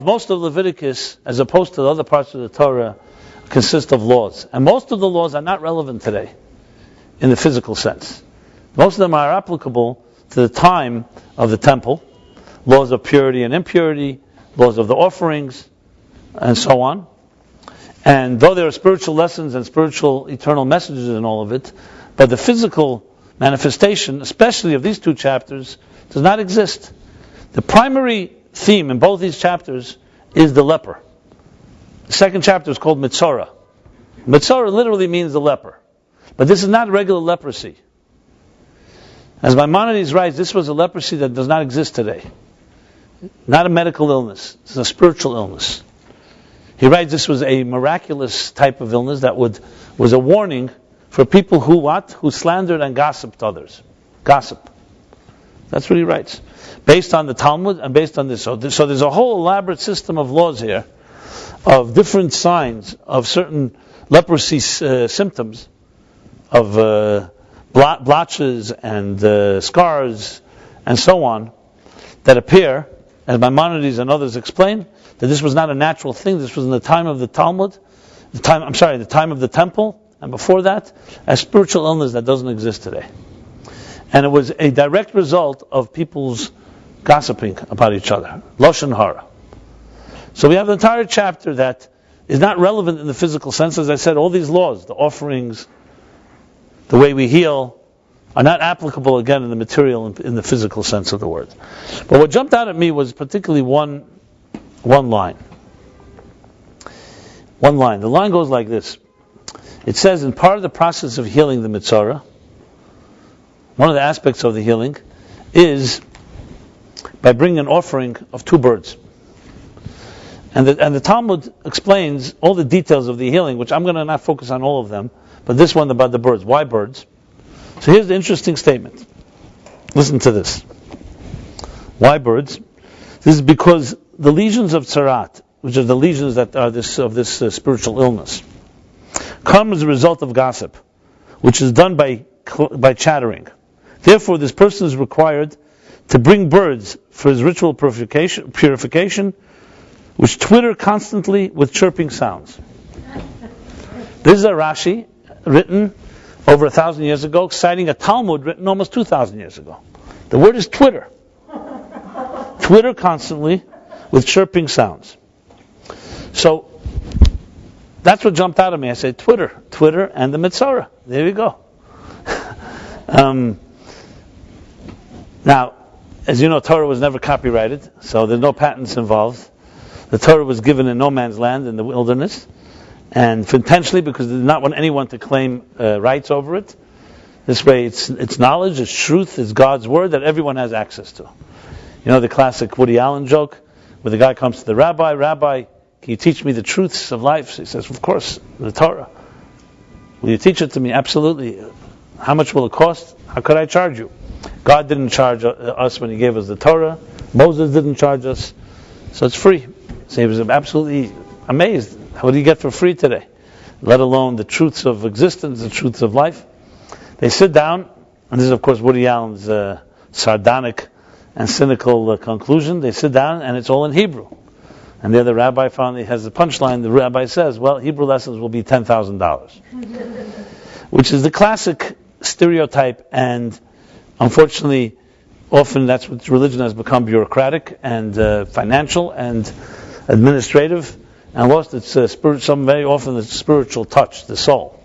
Most of Leviticus, as opposed to the other parts of the Torah, consist of laws. And most of the laws are not relevant today, in the physical sense. Most of them are applicable to the time of the temple, laws of purity and impurity, laws of the offerings, and so on. And though there are spiritual lessons and spiritual eternal messages in all of it, but the physical manifestation, especially of these two chapters, does not exist. The primary theme in both these chapters is the leper. The second chapter is called Mitzorah. Mitzorah literally means the leper. But this is not regular leprosy. As Maimonides writes, this was a leprosy that does not exist today. Not a medical illness. It's a spiritual illness. He writes this was a miraculous type of illness that was a warning for people who what? Who slandered and gossiped others. Gossip. That's what he writes. Based on the Talmud and based on this. So there's a whole elaborate system of laws here of different signs of certain leprosy symptoms, of blotches and scars and so on, that appear, as Maimonides and others explain, that this was not a natural thing. This was in the time of the Talmud, the time of the temple, and before that, a spiritual illness that doesn't exist today. And it was a direct result of people's gossiping about each other. Lashon hara. So we have an entire chapter that is not relevant in the physical sense. As I said, all these laws, the offerings, the way we heal, are not applicable again in the material, in the physical sense of the word. But what jumped out at me was particularly one line. One line. The line goes like this. It says, in part of the process of healing the Mitzorah, one of the aspects of the healing is by bringing an offering of 2 birds. And the Talmud explains all the details of the healing, which I'm going to not focus on all of them, but this one about the birds. Why birds? So here's the interesting statement. Listen to this. Why birds? This is because the lesions of tzarat, which are the lesions that are of this spiritual illness, come as a result of gossip, which is done by chattering. Therefore, this person is required to bring birds for his ritual purification, which twitter constantly with chirping sounds. This is a Rashi written over 1,000 years ago, citing a Talmud written almost 2,000 years ago. The word is twitter. Twitter constantly with chirping sounds. So that's what jumped out at me. I said Twitter and the Mitzorah. There you go. Now, as you know, Torah was never copyrighted, so there's no patents involved. The Torah was given in no man's land in the wilderness, and intentionally because they did not want anyone to claim rights over it. This way, it's knowledge, it's truth, it's God's word that everyone has access to. You know the classic Woody Allen joke, where the guy comes to the rabbi, "Rabbi, can you teach me the truths of life?" So he says, "Of course, the Torah. Will you teach it to me?" "Absolutely." "How much will it cost?" "How could I charge you?" God didn't charge us when He gave us the Torah. Moses didn't charge us, so it's free. So he was absolutely amazed. What do you get for free today? Let alone the truths of existence, the truths of life. They sit down, and this is of course Woody Allen's sardonic and cynical conclusion. They sit down, and it's all in Hebrew. And the other rabbi finally has the punchline. The rabbi says, "Well, Hebrew lessons will be $10,000," which is the classic stereotype, and unfortunately, often that's what religion has become: bureaucratic and financial and administrative, and lost its very often its spiritual touch, the soul.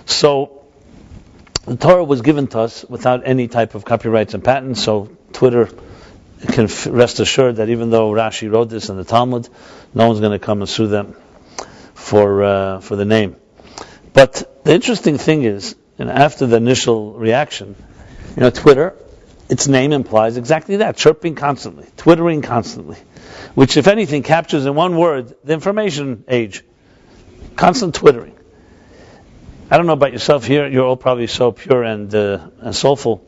So the Torah was given to us without any type of copyrights and patents. So Twitter can rest assured that even though Rashi wrote this in the Talmud, no one's going to come and sue them for the name. But the interesting thing is, after the initial reaction, Twitter, its name implies exactly that: chirping constantly, twittering constantly, which, if anything, captures in one word the information age. Constant twittering. I don't know about yourself here; you're all probably so pure and soulful,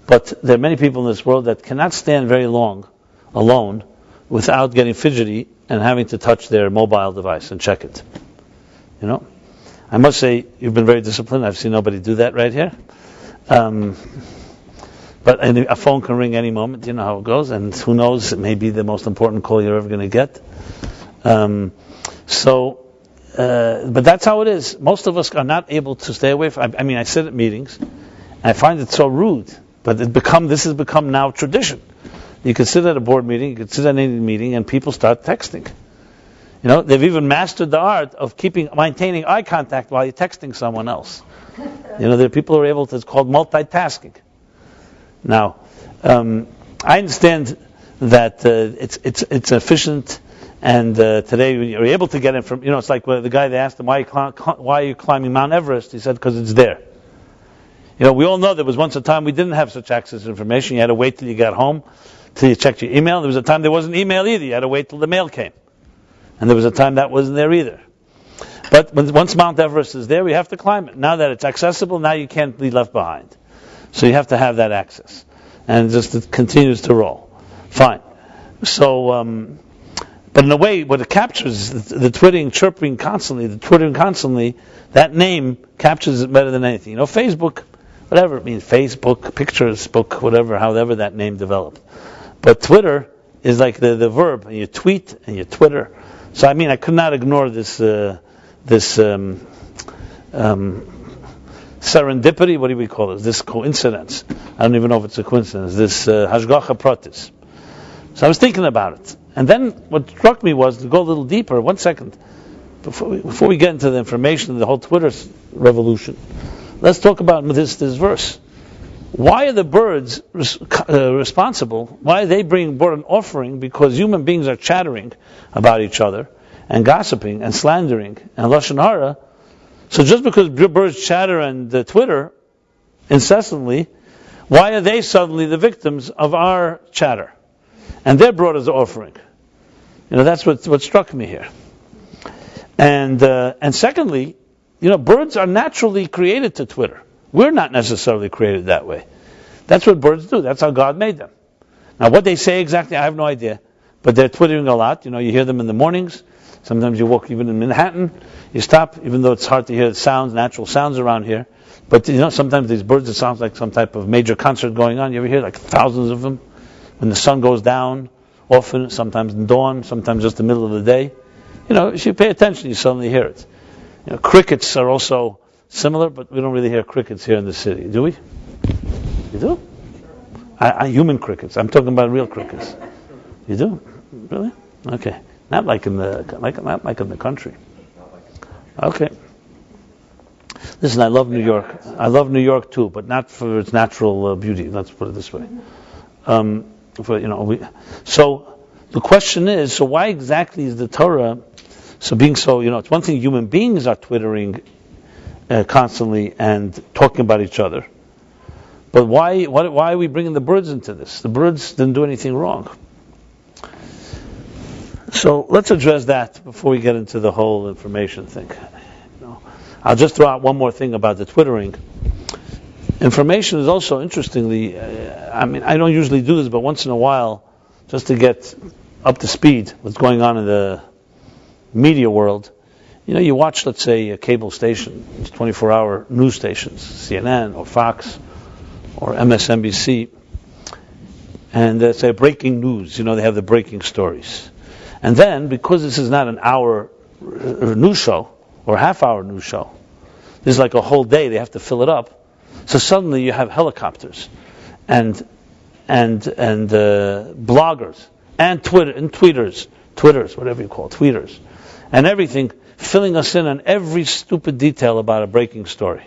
but there are many people in this world that cannot stand very long alone without getting fidgety and having to touch their mobile device and check it. I must say, you've been very disciplined. I've seen nobody do that right here. But a phone can ring any moment, you know how it goes, and who knows, it may be the most important call you're ever going to get. But that's how it is. Most of us are not able to stay away from. I sit at meetings, and I find it so rude. But this has become now tradition. You can sit at a board meeting, you can sit at any meeting, and people start texting. They've even mastered the art of maintaining eye contact while you're texting someone else. There are people who are able to. It's called multitasking. Now, I understand that it's efficient. And today you're able to get it from, it's like the guy, they asked him, why are you climbing Mount Everest? He said, because it's there. We all know there was once a time we didn't have such access to information. You had to wait till you got home, till you checked your email. There was a time there wasn't email either. You had to wait till the mail came. And there was a time that wasn't there either. But once Mount Everest is there, we have to climb it. Now that it's accessible, now you can't be left behind. So you have to have that access. And it continues to roll. Fine. So, but in a way, what it captures, the twittering, chirping constantly, that name captures it better than anything. Facebook, whatever it means, Facebook, pictures, book, however that name developed. But Twitter is like the verb, and you tweet and you Twitter. So I could not ignore this serendipity, what do we call it? This coincidence. I don't even know if it's a coincidence. This hashgacha pratis. So I was thinking about it. And then what struck me was to go a little deeper. 1 second. Before we get into the information of the whole Twitter revolution, let's talk about this verse. Why are the birds responsible? Why are they brought an offering? Because human beings are chattering about each other and gossiping and slandering and lashon hara. So just because birds chatter and Twitter incessantly, why are they suddenly the victims of our chatter? And they're brought as an offering. That's what struck me here. And secondly, birds are naturally created to Twitter. We're not necessarily created that way. That's what birds do. That's how God made them. Now, what they say exactly, I have no idea. But they're twittering a lot. You hear them in the mornings. Sometimes you walk even in Manhattan. You stop, even though it's hard to hear the sounds, natural sounds around here. But, sometimes these birds, it sounds like some type of major concert going on. You ever hear like thousands of them? When the sun goes down, often, sometimes in dawn, sometimes just the middle of the day. If you pay attention, you suddenly hear it. Crickets are also similar, but we don't really hear crickets here in the city, do we? You do? Human crickets. I'm talking about real crickets. You do? Really? Okay. Not like in the country. Okay. Listen, I love New York. I love New York too, but not for its natural beauty. Let's put it this way. So the question is, so why exactly is the Torah it's one thing human beings are twittering constantly and talking about each other, but why are we bringing the birds into this? The birds didn't do anything wrong. So let's address that before we get into the whole information thing. I'll just throw out one more thing about the twittering. Information is also, interestingly, I don't usually do this, but once in a while, just to get up to speed, what's going on in the media world, you watch, let's say, a cable station, 24-hour news stations, CNN or Fox or MSNBC, and they say breaking news, they have the breaking stories. And then, because this is not an hour news show or half-hour news show, this is like a whole day, they have to fill it up. So suddenly you have helicopters and bloggers and tweeters, whatever you call it, tweeters, and everything filling us in on every stupid detail about a breaking story.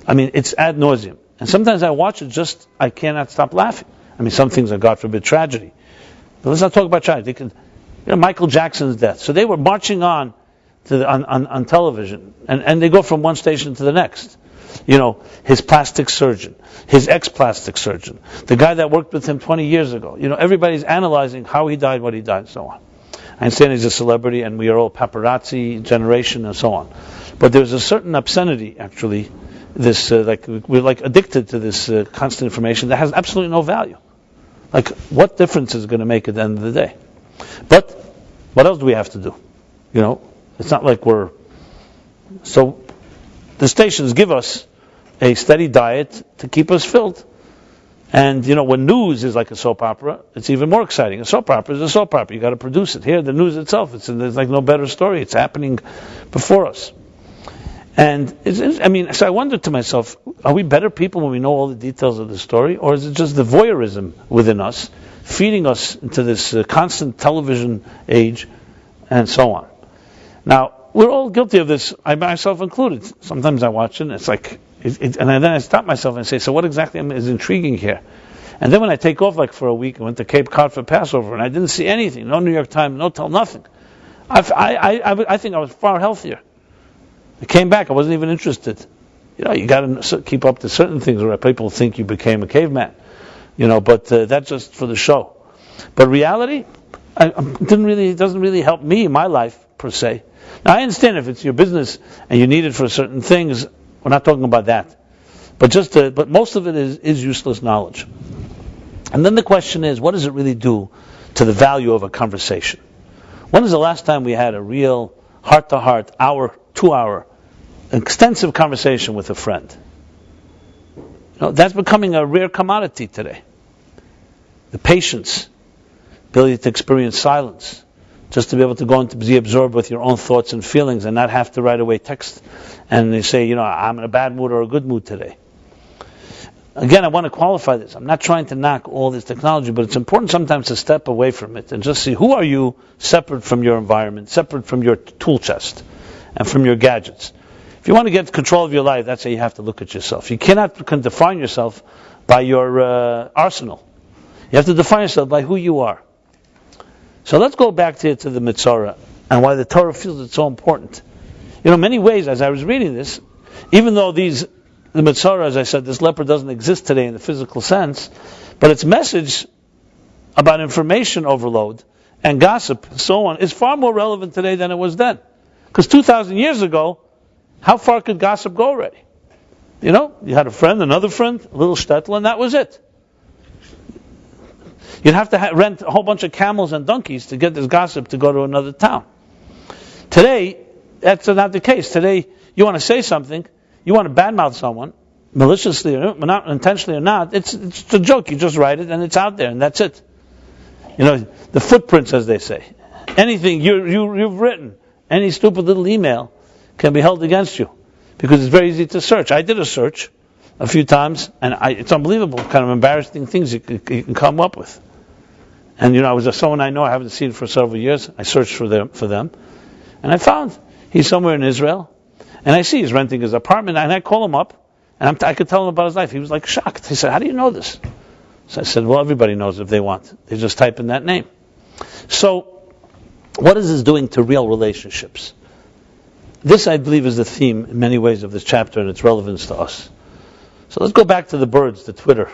It's ad nauseum. And sometimes I watch it I cannot stop laughing. Some things are, God forbid, tragedy. But let's not talk about tragedy. Michael Jackson's death. So they were marching on on television, and they go from one station to the next. His plastic surgeon, his ex-plastic surgeon, the guy that worked with him 20 years ago. Everybody's analyzing how he died, what he died, and so on. I understand he's a celebrity, and we are all paparazzi generation, and so on. But there's a certain obscenity, actually. We're addicted to this constant information that has absolutely no value. What difference is it going to make at the end of the day? But what else do we have to do? It's not like so the stations give us a steady diet to keep us filled. And when news is like a soap opera, it's even more exciting. A soap opera is a soap opera. You got to produce it. Here, the news itself, there's like no better story. It's happening before us. And so I wondered to myself, are we better people when we know all the details of the story, or is it just the voyeurism within us, feeding us into this constant television age, and so on? Now, we're all guilty of this, I myself included. Sometimes I watch it, and it's like, and then I stop myself and say, so what exactly is intriguing here? And then when I take off like for a week, I went to Cape Cod for Passover, and I didn't see anything, no New York Times, nothing. I think I was far healthier. I came back, I wasn't even interested. You got to keep up to certain things where people think you became a caveman. But that's just for the show. But reality, it doesn't really help me in my life per se. Now I understand if it's your business and you need it for certain things, we're not talking about that. But most of it is useless knowledge. And then the question is, what does it really do to the value of a conversation? When is the last time we had a real heart-to-heart, hour, 2-hour, extensive conversation with a friend? That's becoming a rare commodity today. The patience, ability to experience silence, just to be able to go and to be absorbed with your own thoughts and feelings and not have to right away text and they say, I'm in a bad mood or a good mood today. Again, I want to qualify this. I'm not trying to knock all this technology, but it's important sometimes to step away from it and just see, who are you separate from your environment, separate from your tool chest and from your gadgets? If you want to get control of your life, that's how you have to look at yourself. You cannot define yourself by your arsenal. You have to define yourself by who you are. So let's go back to the Mitzvah and why the Torah feels it's so important. In many ways, as I was reading this, even though the Mitzvah, as I said, this leper doesn't exist today in the physical sense, but its message about information overload and gossip and so on is far more relevant today than it was then. Because 2,000 years ago, how far could gossip go already? You had a friend, another friend, a little shtetl, and that was it. You'd have to rent a whole bunch of camels and donkeys to get this gossip to go to another town. Today, that's not the case. Today, you want to say something, you want to badmouth someone, maliciously or not, intentionally or not, it's a joke. You just write it and it's out there and that's it. The footprints, as they say. Anything you've written, any stupid little email can be held against you because it's very easy to search. I did a search a few times, and it's unbelievable kind of embarrassing things you can come up with. And I was someone I know, I haven't seen for several years. I searched for them, and I found he's somewhere in Israel, and I see he's renting his apartment, and I call him up, and I could tell him about his life. He was like shocked. He said, "How do you know this?" So I said, "Well, everybody knows if they want. They just type in that name." So, what is this doing to real relationships? This, I believe, is the theme in many ways of this chapter and its relevance to us. So let's go back to the birds, the Twitter,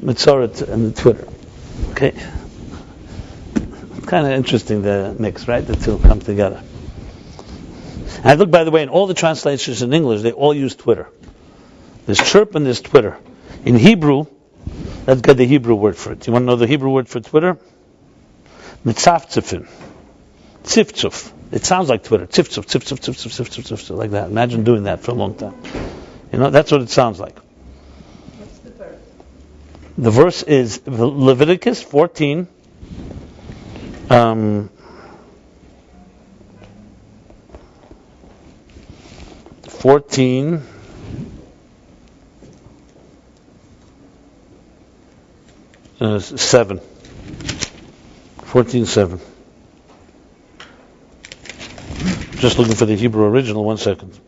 Mitzoret and the Twitter. Okay, kind of interesting, the mix, right? The two come together. And I look, by the way, in all the translations in English, they all use Twitter. There's chirp and there's Twitter. In Hebrew, let's get the Hebrew word for it. You want to know the Hebrew word for Twitter? Mitzaftzifin. Tziftzuf. It sounds like Twitter. Tziftzuf, tziftzuf, tziftzuf, tziftzuf, tziftzuf, like that. Imagine doing that for a long time. That's what it sounds like. What's the verse? The verse is Leviticus 14. 14. 7. 14:7. Just looking for the Hebrew original. 1 second.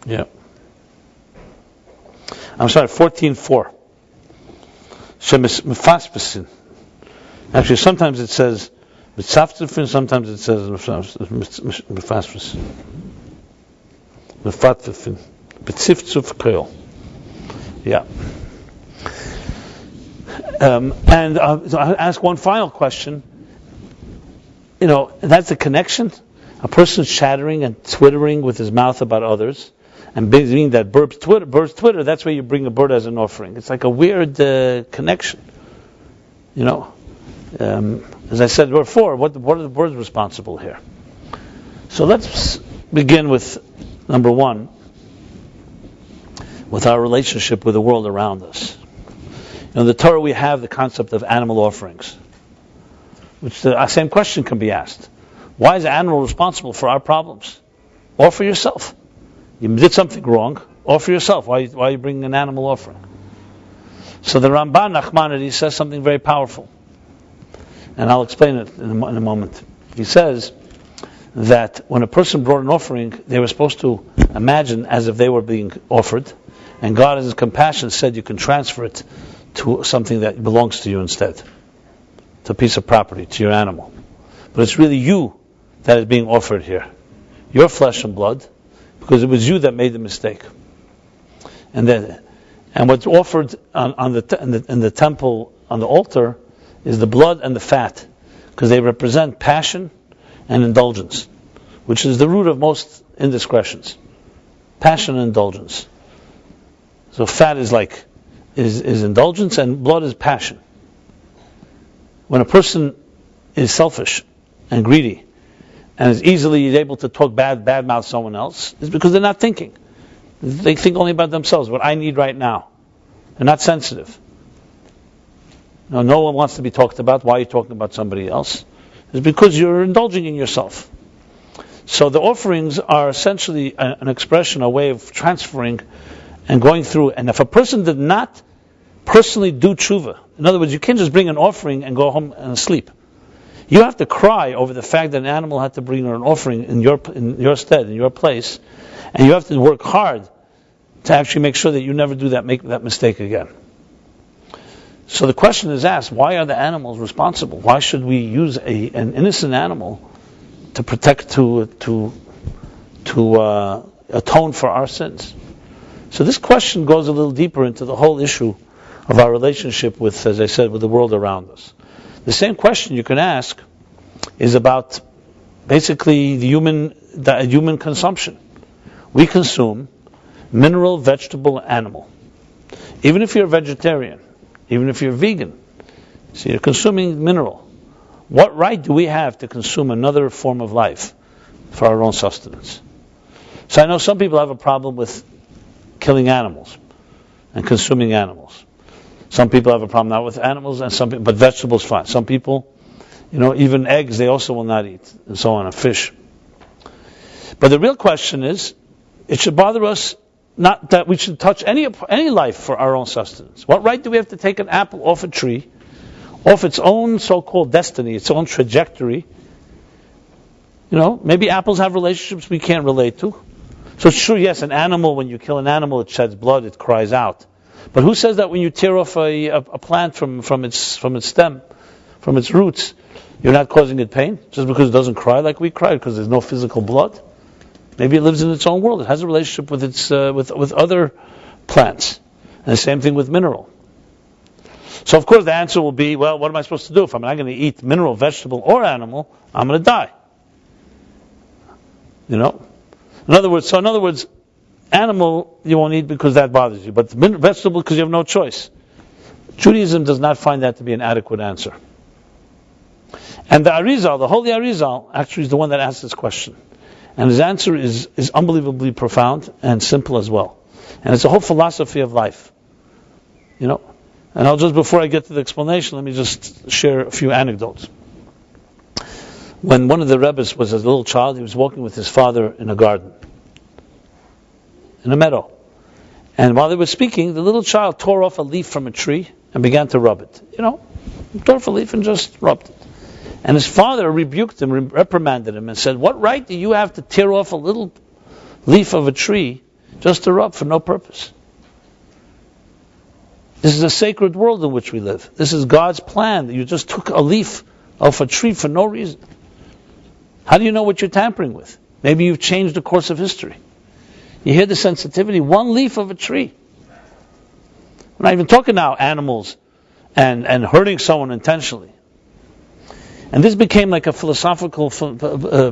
Yeah. I'm sorry, 14:4. Mefaspesin. Actually, sometimes it says Mitzaftzifin, sometimes it says Mefaspesin. Mefatfifin. Betziftzuf Keil. Yeah. And so I'll ask one final question. That's a connection. A person's chattering and twittering with his mouth about others, and being that bird's Twitter, that's where you bring a bird as an offering. It's like a weird connection. As I said before, what are the birds responsible here? So let's begin with number one. with our relationship with the world around us. In the Torah we have the concept of animal offerings, which the same question can be asked. Why is an animal responsible for our problems? Offer yourself. You did something wrong, offer yourself. Why are you bringing an animal offering? So the Ramban Nachmanides says something very powerful, and I'll explain it in a moment. He says that when a person brought an offering, they were supposed to imagine as if they were being offered, and God in His compassion said you can transfer it to something that belongs to you instead, to a piece of property, to your animal. But it's really you that is being offered here, your flesh and blood, because it was you that made the mistake. And what's offered in the temple on the altar is the blood and the fat, because they represent passion and indulgence, which is the root of most indiscretions. Passion and indulgence. So fat is indulgence, and blood is passion. When a person is selfish and greedy and is easily able to talk bad mouth someone else, it's because they're not thinking. They think only about themselves, what I need right now. They're not sensitive. No one wants to be talked about. Why are you talking about somebody else? It's because you're indulging in yourself. So the offerings are essentially an expression, a way of transferring and going through. And if a person did not personally do tshuva, in other words, you can't just bring an offering and go home and sleep. You have to cry over the fact that an animal had to bring an offering in your stead, in your place, and you have to work hard to actually make sure that you never make that mistake again. So the question is asked: why are the animals responsible? Why should we use an innocent animal to protect, to atone for our sins? So this question goes a little deeper into the whole issue of our relationship with, as I said, with the world around us. The same question you can ask is about basically the human consumption. We consume mineral, vegetable, animal. Even if you're a vegetarian, even if you're vegan, so you're consuming mineral. What right do we have to consume another form of life for our own sustenance? So I know some people have a problem with killing animals and consuming animals. Some people have a problem not with animals, and but vegetables fine. Some people, even eggs they also will not eat, and so on, and fish. But the real question is, it should bother us not that we should touch any life for our own sustenance. What right do we have to take an apple off a tree, off its own so-called destiny, its own trajectory? Maybe apples have relationships we can't relate to. So it's true, yes, an animal, when you kill an animal, it sheds blood, it cries out. But who says that when you tear off a plant from its stem, from its roots, you're not causing it pain just because it doesn't cry like we cry, because there's no physical blood? Maybe it lives in its own world. It has a relationship with its with other plants, and the same thing with mineral. So of course the answer will be, well, what am I supposed to do if I'm not going to eat mineral, vegetable, or animal? I'm going to die. In other words, animal you won't eat because that bothers you, but vegetable because you have no choice. Judaism does not find that to be an adequate answer. And the Arizal, the Holy Arizal, actually is the one that asked this question. And his answer is unbelievably profound and simple as well. And it's a whole philosophy of life. And I'll just, before I get to the explanation, let me just share a few anecdotes. When one of the Rebbes was a little child, he was walking with his father in a garden, in a meadow. And while they were speaking, the little child tore off a leaf from a tree and began to rub it. Tore off a leaf and just rubbed it. And his father rebuked him, reprimanded him, and said, what right do you have to tear off a little leaf of a tree just to rub for no purpose? This is a sacred world in which we live. This is God's plan. You just took a leaf off a tree for no reason. How do you know what you're tampering with? Maybe you've changed the course of history. You hear the sensitivity, one leaf of a tree. We're not even talking now animals and hurting someone intentionally. And this became like a philosophical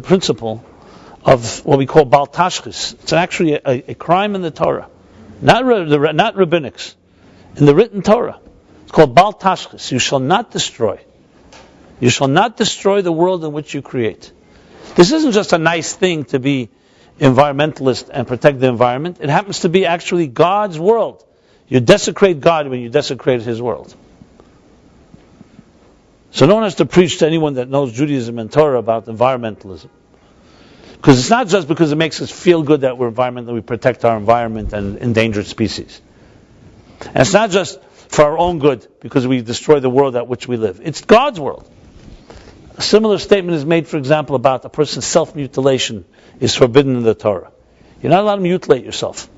principle of what we call Bal Tashchis. It's actually a crime in the Torah, not rabbinics, in the written Torah. It's called Bal Tashchis. You shall not destroy. You shall not destroy the world in which you create. This isn't just a nice thing to be environmentalist and protect the environment. It happens to be actually God's world. You desecrate God when you desecrate His world. So no one has to preach to anyone that knows Judaism and Torah about environmentalism. Because it's not just because it makes us feel good that we're environmental, we protect our environment and endangered species. And it's not just for our own good because we destroy the world at which we live. It's God's world. A similar statement is made, for example, about a person's self-mutilation is forbidden in the Torah. You're not allowed to mutilate yourself.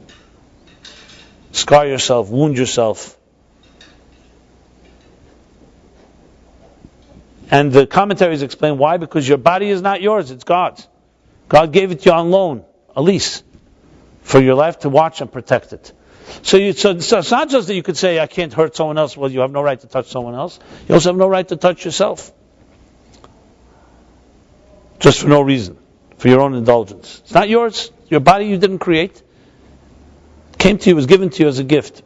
Scar yourself, wound yourself. And the commentaries explain why, because your body is not yours, it's God's. God gave it to you on loan, a lease, for your life to watch and protect it. So it's not just that you could say, I can't hurt someone else. Well, you have no right to touch someone else. You also have no right to touch yourself. Just for no reason, for your own indulgence. It's not yours. Your body you didn't create. It came to you, was given to you as a gift.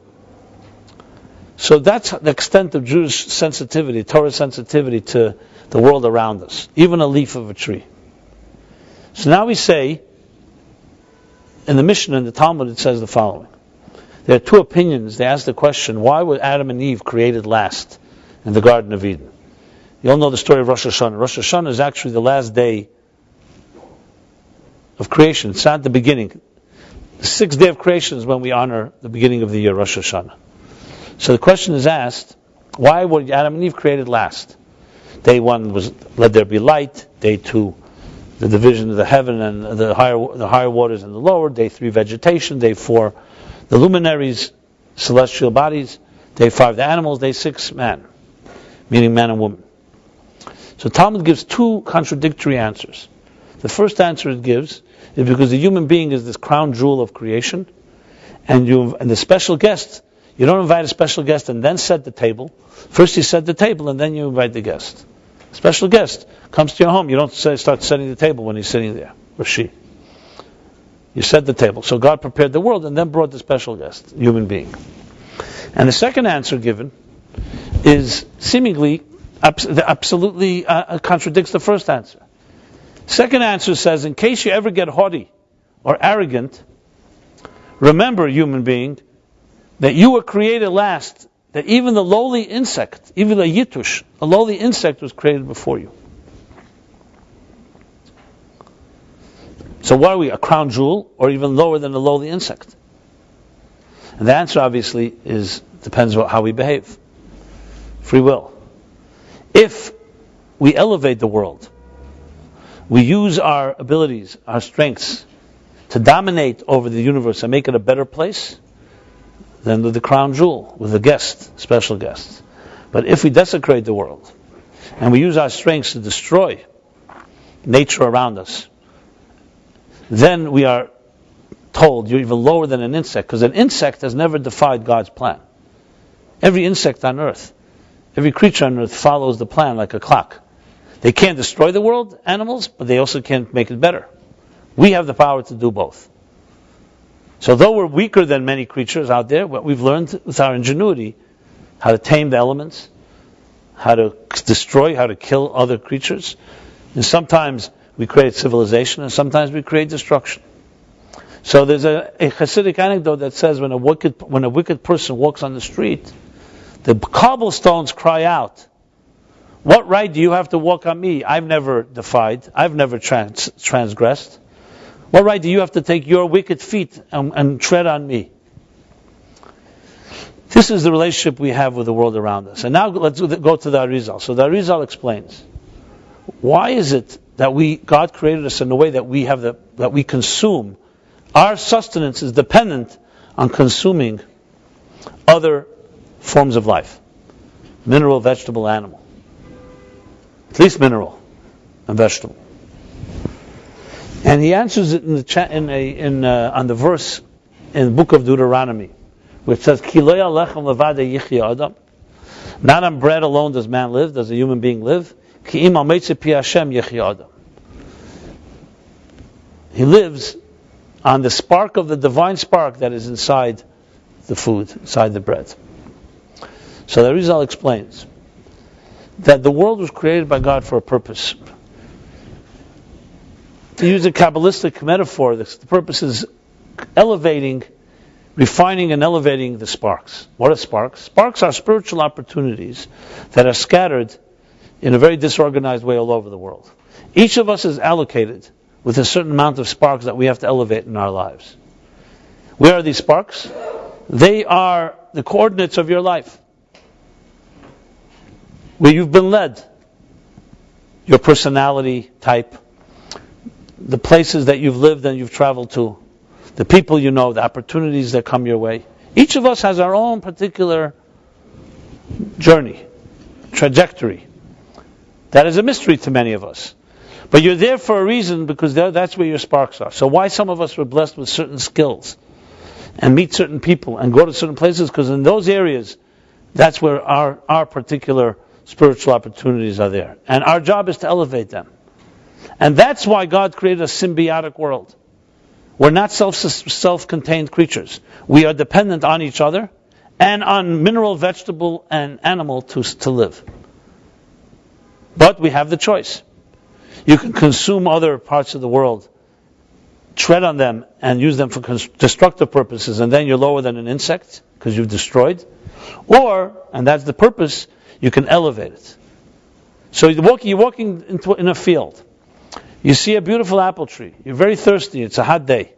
So that's the extent of Jewish sensitivity, Torah sensitivity to the world around us. Even a leaf of a tree. So now we say, in the Mishnah, in the Talmud, it says the following. There are two opinions. They ask the question, why were Adam and Eve created last in the Garden of Eden? You all know the story of Rosh Hashanah. Rosh Hashanah is actually the last day of creation. It's not the beginning. The sixth day of creation is when we honor the beginning of the year, Rosh Hashanah. So the question is asked, why were Adam and Eve created last? Day one was, let there be light. Day two, the division of the heaven and the higher waters and the lower. Day three, vegetation. Day four, the luminaries, celestial bodies. Day five, the animals. Day six, man, meaning man and woman. So Talmud gives two contradictory answers. The first answer it gives is because the human being is this crown jewel of creation, and the special guest, you don't invite a special guest and then set the table. First you set the table and then you invite the guest. Special guest comes to your home. You don't start setting the table when he's sitting there, or she. You set the table. So God prepared the world and then brought the special guest, human being. And the second answer given is seemingly absolutely contradicts the first answer. Second answer says, in case you ever get haughty or arrogant, remember, human being, that you were created last, that even the lowly insect, even a yitush, a lowly insect was created before you. So what are we, a crown jewel, or even lower than a lowly insect? And the answer obviously depends on how we behave. Free will. If we elevate the world, we use our abilities, our strengths, to dominate over the universe and make it a better place, then with the crown jewel, with the guest, special guests. But if we desecrate the world, and we use our strengths to destroy nature around us, then we are told you're even lower than an insect, because an insect has never defied God's plan. Every insect on earth, every creature on earth follows the plan like a clock. They can't destroy the world, animals, but they also can't make it better. We have the power to do both. So though we're weaker than many creatures out there, what we've learned with our ingenuity, how to tame the elements, how to destroy, how to kill other creatures. And sometimes we create civilization, and sometimes we create destruction. So there's a Hasidic anecdote that says when a wicked person walks on the street, the cobblestones cry out, "What right do you have to walk on me? I've never defied. I've never transgressed. What right do you have to take your wicked feet and tread on me?" This is the relationship we have with the world around us. And now let's go to the Arizal. So the Arizal explains, why is it that God created us in a way that we consume? Our sustenance is dependent on consuming other forms of life. Mineral, vegetable, animal. At least mineral and vegetable. And he answers it on the verse in the book of Deuteronomy, which says, "Ki lo yalechem levada yichya adam." Not on bread alone does man live, does a human being live. Ki im al meitzeh pi Hashem yichya adam. He lives on the spark of the divine spark that is inside the food, inside the bread. So the Arizal explains that the world was created by God for a purpose. to use a Kabbalistic metaphor, the purpose is refining and elevating the sparks. What are sparks? Sparks are spiritual opportunities that are scattered in a very disorganized way all over the world. Each of us is allocated with a certain amount of sparks that we have to elevate in our lives. Where are these sparks? They are the coordinates of your life. Where you've been led. Your personality type. The places that you've lived and you've traveled to. The people you know, the opportunities that come your way. Each of us has our own particular journey, trajectory. That is a mystery to many of us. But you're there for a reason, because that's where your sparks are. So why some of us were blessed with certain skills and meet certain people and go to certain places, because in those areas, that's where our particular spiritual opportunities are there. And our job is to elevate them. And that's why God created a symbiotic world. We're not self-contained creatures. We are dependent on each other and on mineral, vegetable, and animal to live. But we have the choice. You can consume other parts of the world, tread on them, and use them for destructive purposes, and then you're lower than an insect because you've destroyed. Or, and that's the purpose, you can elevate it. So you're walking in a field. You see a beautiful apple tree. You're very thirsty. It's a hot day.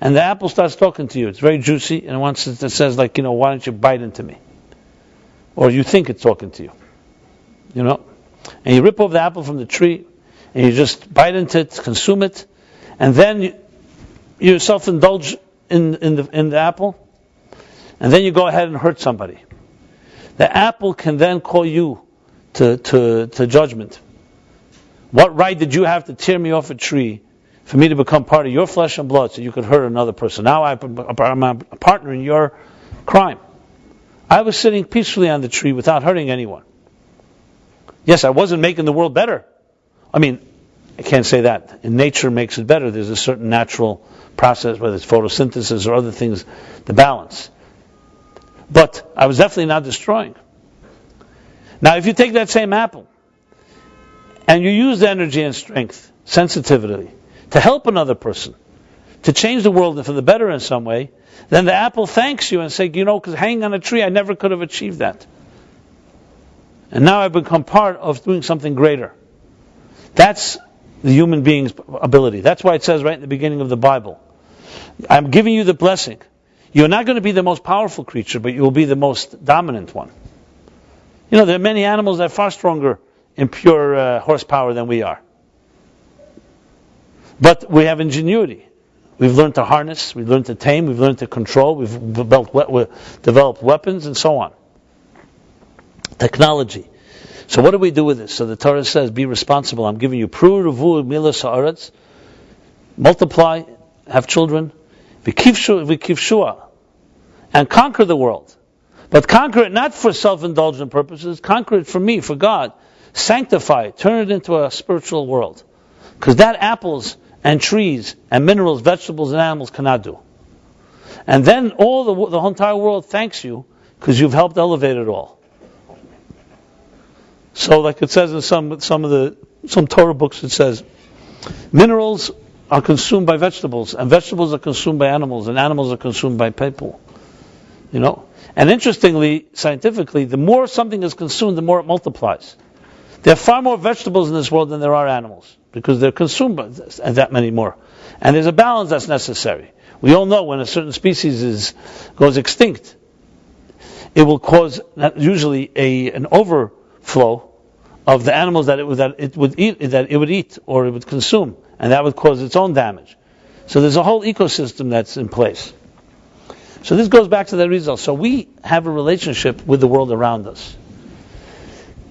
And the apple starts talking to you. It's very juicy, and it says, why don't you bite into me? Or you think it's talking to you. And you rip off the apple from the tree, and you just bite into it, consume it, and then you self-indulge in the apple, and then you go ahead and hurt somebody. The apple can then call you to judgment. What right did you have to tear me off a tree for me to become part of your flesh and blood so you could hurt another person? Now I'm a partner in your crime. I was sitting peacefully on the tree without hurting anyone. Yes, I wasn't making the world better. I can't say that. Nature makes it better. There's a certain natural process, whether it's photosynthesis or other things, the balance. But I was definitely not destroying. Now, if you take that same apple and you use the energy and strength, sensitivity, to help another person, to change the world for the better in some way, then the apple thanks you and says, because hanging on a tree, I never could have achieved that. And now I've become part of doing something greater. That's the human being's ability. That's why it says right in the beginning of the Bible, I'm giving you the blessing. You're not going to be the most powerful creature, but you will be the most dominant one. There are many animals that are far stronger in pure horsepower than we are. But we have ingenuity. We've learned to harness, we've learned to tame, we've learned to control, we've developed weapons and so on. Technology. So what do we do with this? So the Torah says, be responsible. I'm giving you multiply, have children, v'kivshua, and conquer the world. But conquer it not for self-indulgent purposes, conquer it for me, for God. Sanctify it, turn it into a spiritual world. Because that apples and trees and minerals, vegetables and animals cannot do. And then the whole entire world thanks you because you've helped elevate it all. So, like it says in some Torah books, it says, minerals are consumed by vegetables, and vegetables are consumed by animals, and animals are consumed by people. And interestingly, scientifically, the more something is consumed, the more it multiplies. There are far more vegetables in this world than there are animals, because they're consumed by that many more. And there's a balance that's necessary. We all know when a certain species goes extinct, it will cause usually an overflow of the animals that it would eat or it would consume, and that would cause its own damage. So there's a whole ecosystem that's in place. So this goes back to that result. So we have a relationship with the world around us.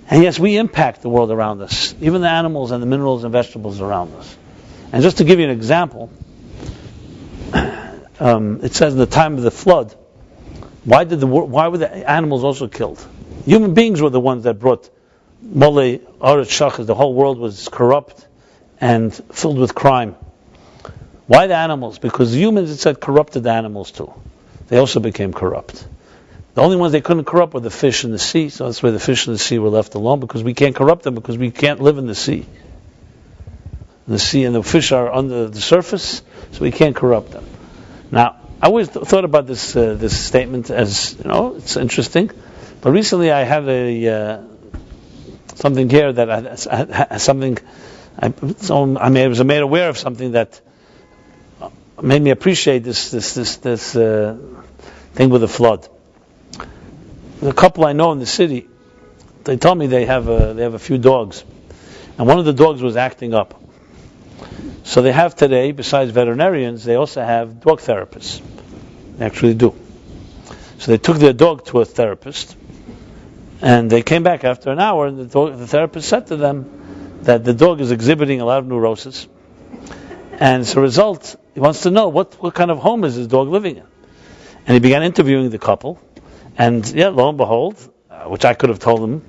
And yes, we impact the world around us, even the animals and the minerals and vegetables around us. And just to give you an example, it says in the time of the flood, why were the animals also killed? Human beings were the ones that brought Molei Aretz Shachas. The whole world was corrupt and filled with crime. Why the animals? Because the humans, it said, corrupted the animals too. They also became corrupt. The only ones they couldn't corrupt were the fish in the sea, so that's why the fish in the sea were left alone, because we can't corrupt them, because we can't live in the sea. The sea and the fish are under the surface, so we can't corrupt them. Now, I always thought about this statement as, it's interesting. But recently I had something here that I was made aware of something that made me appreciate this thing with the flood. The couple I know in the city, they told me they have a few dogs, and one of the dogs was acting up. So they have today, besides veterinarians, they also have dog therapists. They actually do. So they took their dog to a therapist, and they came back after an hour, and the therapist said to them that the dog is exhibiting a lot of neurosis, and as a result, he wants to know what kind of home is his dog living in. And he began interviewing the couple, and lo and behold, which I could have told them,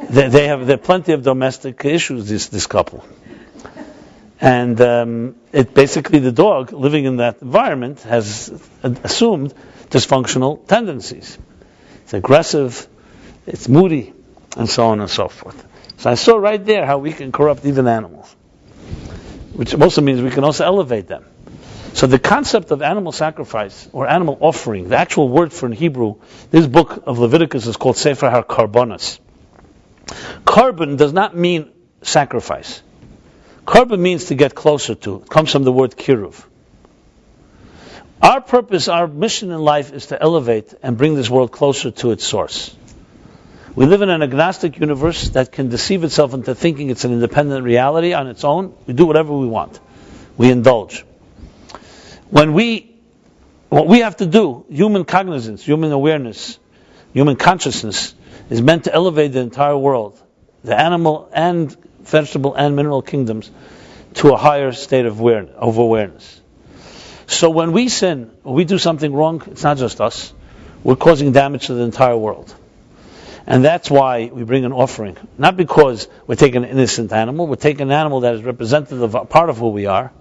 they have plenty of domestic issues. This couple. And it basically, the dog living in that environment has assumed dysfunctional tendencies. It's aggressive, it's moody, and so on and so forth. So I saw right there how we can corrupt even animals, which also means we can also elevate them. So the concept of animal sacrifice or animal offering, the actual word for in Hebrew, this book of Leviticus is called Sefer HaKarbonos. Carbon does not mean sacrifice. Carbon means to get closer to. It comes from the word kiruv. Our purpose, our mission in life is to elevate and bring this world closer to its source. We live in an agnostic universe that can deceive itself into thinking it's an independent reality on its own. We do whatever we want. We indulge. What we have to do, human cognizance, human awareness, human consciousness, is meant to elevate the entire world, the animal and vegetable and mineral kingdoms, to a higher state of awareness. So when we sin, when we do something wrong, it's not just us. We're causing damage to the entire world. And that's why we bring an offering. Not because we're taking an innocent animal, we're taking an animal that is representative of a part of who we are,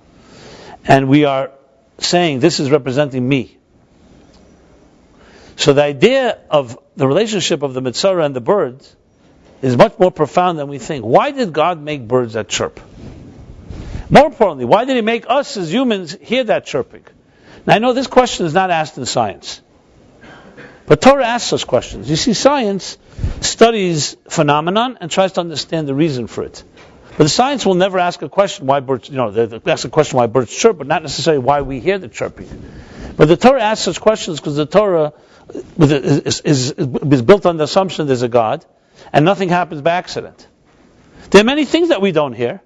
and we are saying, this is representing me. So the idea of the relationship of the Mitzvah and the birds is much more profound than we think. Why did God make birds that chirp? More importantly, why did He make us as humans hear that chirping? Now I know this question is not asked in science, but Torah asks us questions. You see, science studies phenomenon and tries to understand the reason for it. But the science will never ask a question why birds, they ask a question why birds chirp, but not necessarily why we hear the chirping. But the Torah asks such questions because the Torah is built on the assumption there's a God, and nothing happens by accident. There are many things that we don't hear.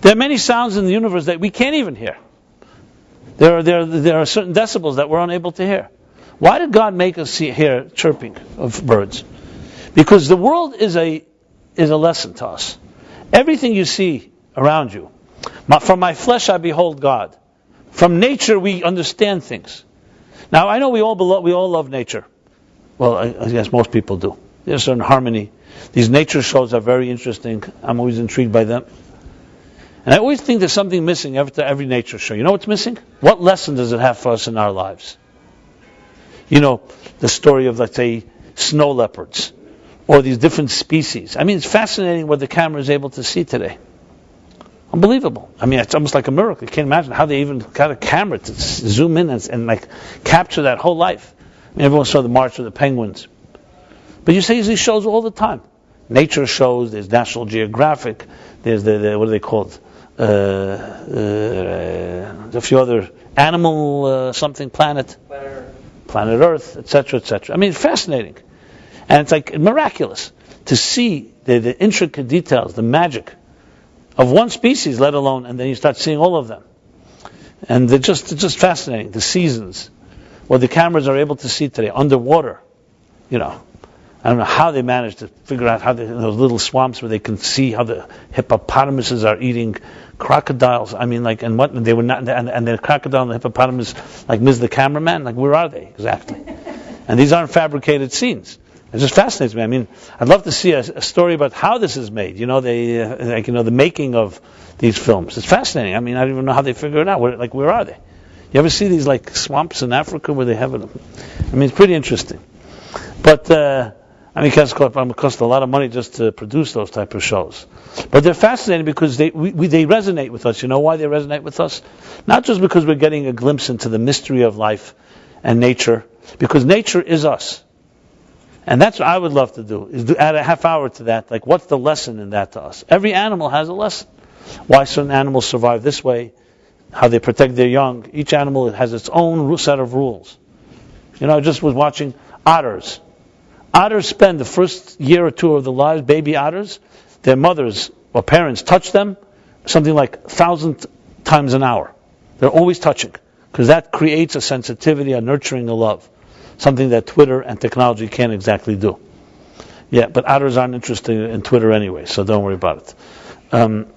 There are many sounds in the universe that we can't even hear. There are certain decibels that we're unable to hear. Why did God make us hear chirping of birds? Because the world is a lesson to us. Everything you see around you, from my flesh I behold God. From nature we understand things. Now I know we all love nature. Well, I guess most people do. There's a certain harmony. These nature shows are very interesting. I'm always intrigued by them. And I always think there's something missing after every nature show. You know what's missing? What lesson does it have for us in our lives? The story of, let's say, snow leopards, or these different species. I mean, it's fascinating what the camera is able to see today. Unbelievable. I mean, it's almost like a miracle. You can't imagine how they even got a camera to zoom in and capture that whole life. I mean, everyone saw the March of the Penguins. But you see these shows all the time. Nature shows, there's National Geographic, there's the what are they called? A few other animal something planet. Planet Earth, etc., etc. I mean, it's fascinating. And it's like miraculous to see the intricate details, the magic of one species, let alone, and then you start seeing all of them. And it's just fascinating. The seasons, what the cameras are able to see today, underwater. I don't know how they managed to figure out how those little swamps where they can see how the hippopotamuses are eating crocodiles. I mean, and what they were not, and the crocodile and the hippopotamus miss the cameraman. Where are they exactly? And these aren't fabricated scenes. It just fascinates me. I mean, I'd love to see a story about how this is made. The making of these films. It's fascinating. I mean, I don't even know how they figure it out. Where are they? You ever see these swamps in Africa where they have it? I mean, it's pretty interesting. But I mean, it costs a lot of money just to produce those type of shows. But they're fascinating because they resonate with us. You know why they resonate with us? Not just because we're getting a glimpse into the mystery of life and nature, because nature is us. And that's what I would love to do, is add a half hour to that. Like, what's the lesson in that to us? Every animal has a lesson. Why certain animals survive this way, how they protect their young. Each animal has its own set of rules. You know, I just was watching otters. Otters spend the first year or two of their lives, baby otters, their mothers or parents touch them something like 1,000 times an hour. They're always touching, because that creates a sensitivity, a nurturing, a love. Something that Twitter and technology can't exactly do. Yeah, but otters aren't interested in Twitter anyway, so don't worry about it.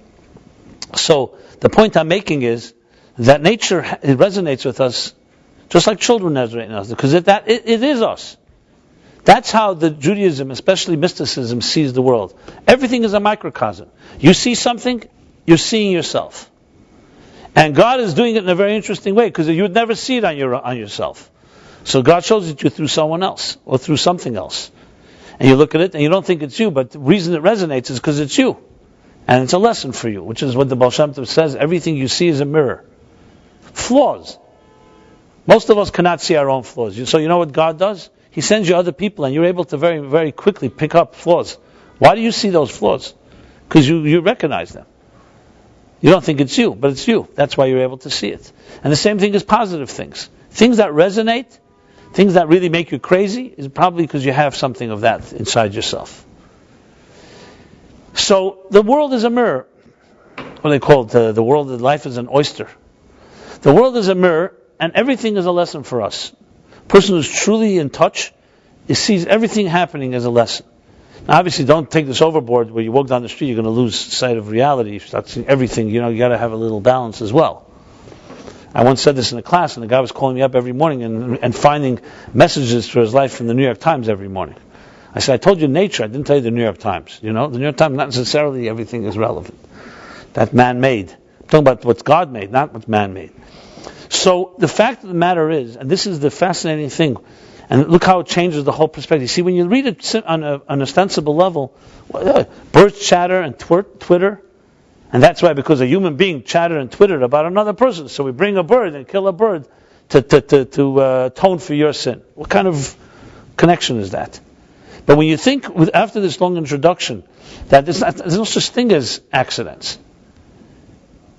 So the point I'm making is that nature, it resonates with us just like children resonate with us, because it is us. That's how the Judaism, especially mysticism, sees the world. Everything is a microcosm. You see something, you're seeing yourself. And God is doing it in a very interesting way, because you would never see it on yourself. So God shows it to you through someone else, or through something else. And you look at it, and you don't think it's you, but the reason it resonates is because it's you. And it's a lesson for you, which is what the Baal Shem Tov says, everything you see is a mirror. Flaws. Most of us cannot see our own flaws. So you know what God does? He sends you other people, and you're able to very, very quickly pick up flaws. Why do you see those flaws? Because you recognize them. You don't think it's you, but it's you. That's why you're able to see it. And the same thing is positive things. Things that resonate, things that really make you crazy, is probably because you have something of that inside yourself. So the world is a mirror. What do they call it? The world of life is an oyster. The world is a mirror, and everything is a lesson for us. A person who's truly in touch, he sees everything happening as a lesson. Now, obviously, don't take this overboard where you walk down the street, you're going to lose sight of reality. You start seeing everything. You got to have a little balance as well. I once said this in a class, and the guy was calling me up every morning and finding messages for his life from the New York Times every morning. I said, I told you nature, I didn't tell you the New York Times. The New York Times, not necessarily everything is relevant. That's man-made. I'm talking about what's God made, not what's man-made. So the fact of the matter is, and this is the fascinating thing, and look how it changes the whole perspective. See, when you read it on an ostensible level, birds chatter and Twitter, and that's why, because a human being chattered and twittered about another person. So we bring a bird and kill a bird to atone for your sin. What kind of connection is that? But when you think, after this long introduction, that there's no such thing as accidents.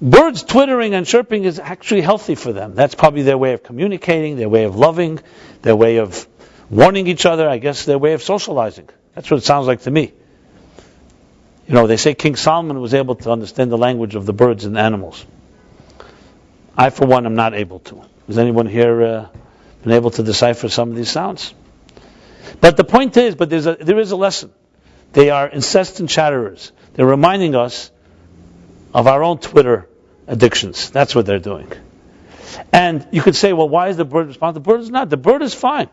Birds twittering and chirping is actually healthy for them. That's probably their way of communicating, their way of loving, their way of warning each other, I guess their way of socializing. That's what it sounds like to me. They say King Solomon was able to understand the language of the birds and animals. I, for one, am not able to. Has anyone here been able to decipher some of these sounds? But the point is, there is a lesson. They are incessant chatterers. They're reminding us of our own Twitter addictions. That's what they're doing. And you could say, well, why is the bird responsible? The bird is not. The bird is fine.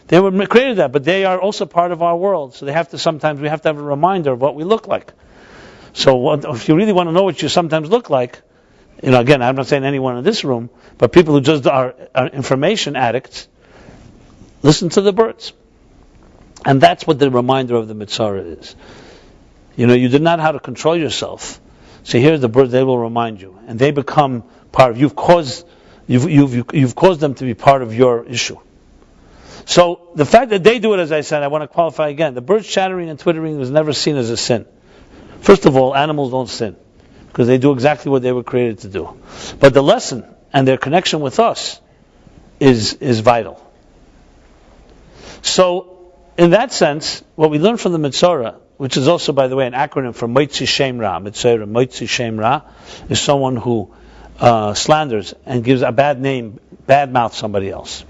They were created that, but they are also part of our world. So we have to have a reminder of what we look like. So if you really want to know what you sometimes look like, again, I'm not saying anyone in this room, but people who just are information addicts, listen to the birds. And that's what the reminder of the Mitzvah is. You did not know how to control yourself. So here's the birds, they will remind you. And they become part of, you've caused them to be part of your issue. So the fact that they do it, as I said, I want to qualify again. The birds chattering and twittering was never seen as a sin. First of all, animals don't sin, because they do exactly what they were created to do. But the lesson and their connection with us is vital. So, in that sense, what we learn from the Mitzvah, which is also, by the way, an acronym for Moitzi Shem Ra. Mitzvah, Moitzi Shem Ra, is someone who slanders and gives a bad name, bad mouth somebody else.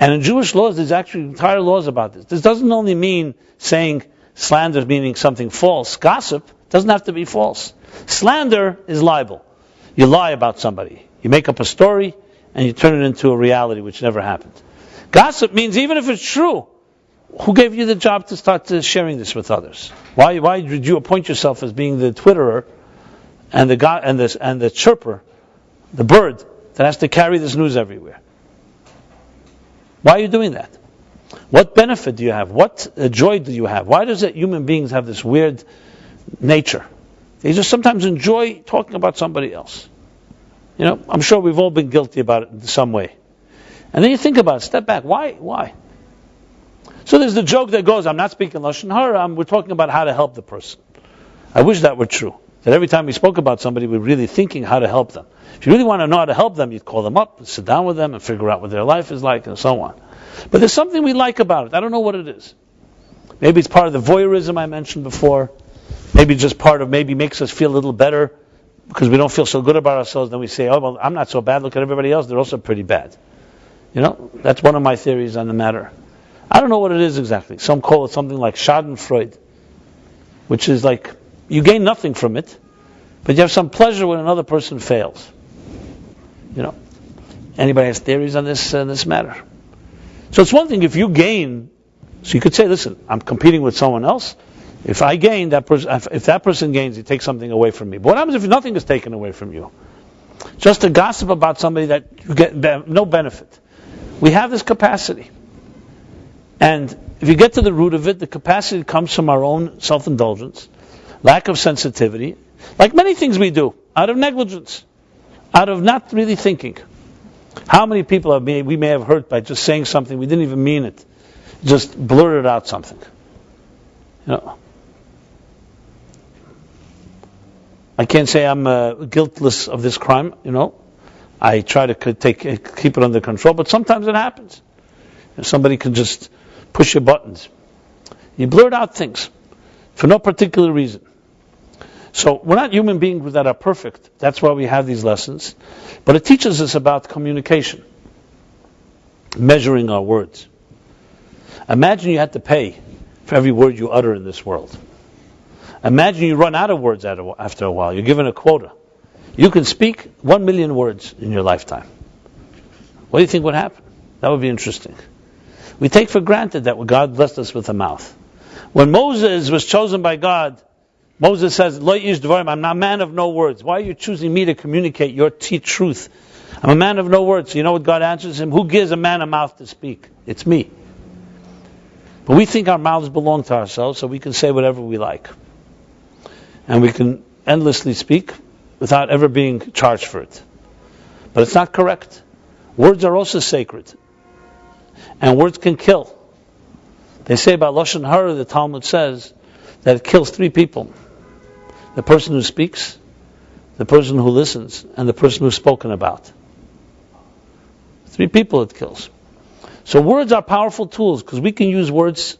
And in Jewish laws, there's actually entire laws about this. This doesn't only mean saying slander, meaning something false. Gossip doesn't have to be false. Slander is libel. You lie about somebody. You make up a story and you turn it into a reality which never happened. Gossip means even if it's true, who gave you the job to start sharing this with others? Why did you appoint yourself as being the Twitterer and the chirper, the bird that has to carry this news everywhere? Why are you doing that? What benefit do you have? What joy do you have? Why does it human beings have this weird nature? They just sometimes enjoy talking about somebody else. I'm sure we've all been guilty about it in some way. And then you think about it, step back. Why? So there's the joke that goes, I'm not speaking Lashon Hara, we're talking about how to help the person. I wish that were true. That every time we spoke about somebody, we're really thinking how to help them. If you really want to know how to help them, you'd call them up, and sit down with them, and figure out what their life is like, and so on. But there's something we like about it. I don't know what it is. Maybe it's part of the voyeurism I mentioned before. Maybe just part of, maybe makes us feel a little better, because we don't feel so good about ourselves, then we say, oh, well, I'm not so bad, look at everybody else, they're also pretty bad. That's one of my theories on the matter. I don't know what it is exactly. Some call it something like Schadenfreude, which is like, you gain nothing from it, but you have some pleasure when another person fails. Anybody has theories on this matter? So it's one thing if you gain, so you could say, listen, I'm competing with someone else. If I gain, if that person gains, he takes something away from me. But what happens if nothing is taken away from you? Just to gossip about somebody that you get no benefit. We have this capacity. And if you get to the root of it, the capacity comes from our own self-indulgence, lack of sensitivity, like many things we do, out of negligence, out of not really thinking. How many people we may have hurt by just saying something, we didn't even mean it, just blurted out something. I can't say I'm guiltless of this crime, I try to keep it under control, but sometimes it happens. And somebody can just push your buttons. You blurt out things for no particular reason. So we're not human beings that are perfect. That's why we have these lessons. But it teaches us about communication, measuring our words. Imagine you had to pay for every word you utter in this world. Imagine you run out of words after a while. You're given a quota. You can speak 1 million words in your lifetime. What do you think would happen? That would be interesting. We take for granted that God blessed us with a mouth. When Moses was chosen by God, Moses says, Lo yish dvarim, I'm not a man of no words. Why are you choosing me to communicate your truth? I'm a man of no words. So you know what God answers him? Who gives a man a mouth to speak? It's me. But we think our mouths belong to ourselves, so we can say whatever we like. And we can endlessly speak without ever being charged for it. But it's not correct. Words are also sacred. And words can kill. They say about Lashon Hara, the Talmud says, that it kills 3 people. The person who speaks, the person who listens, and the person who's spoken about. 3 people it kills. So words are powerful tools, because we can use words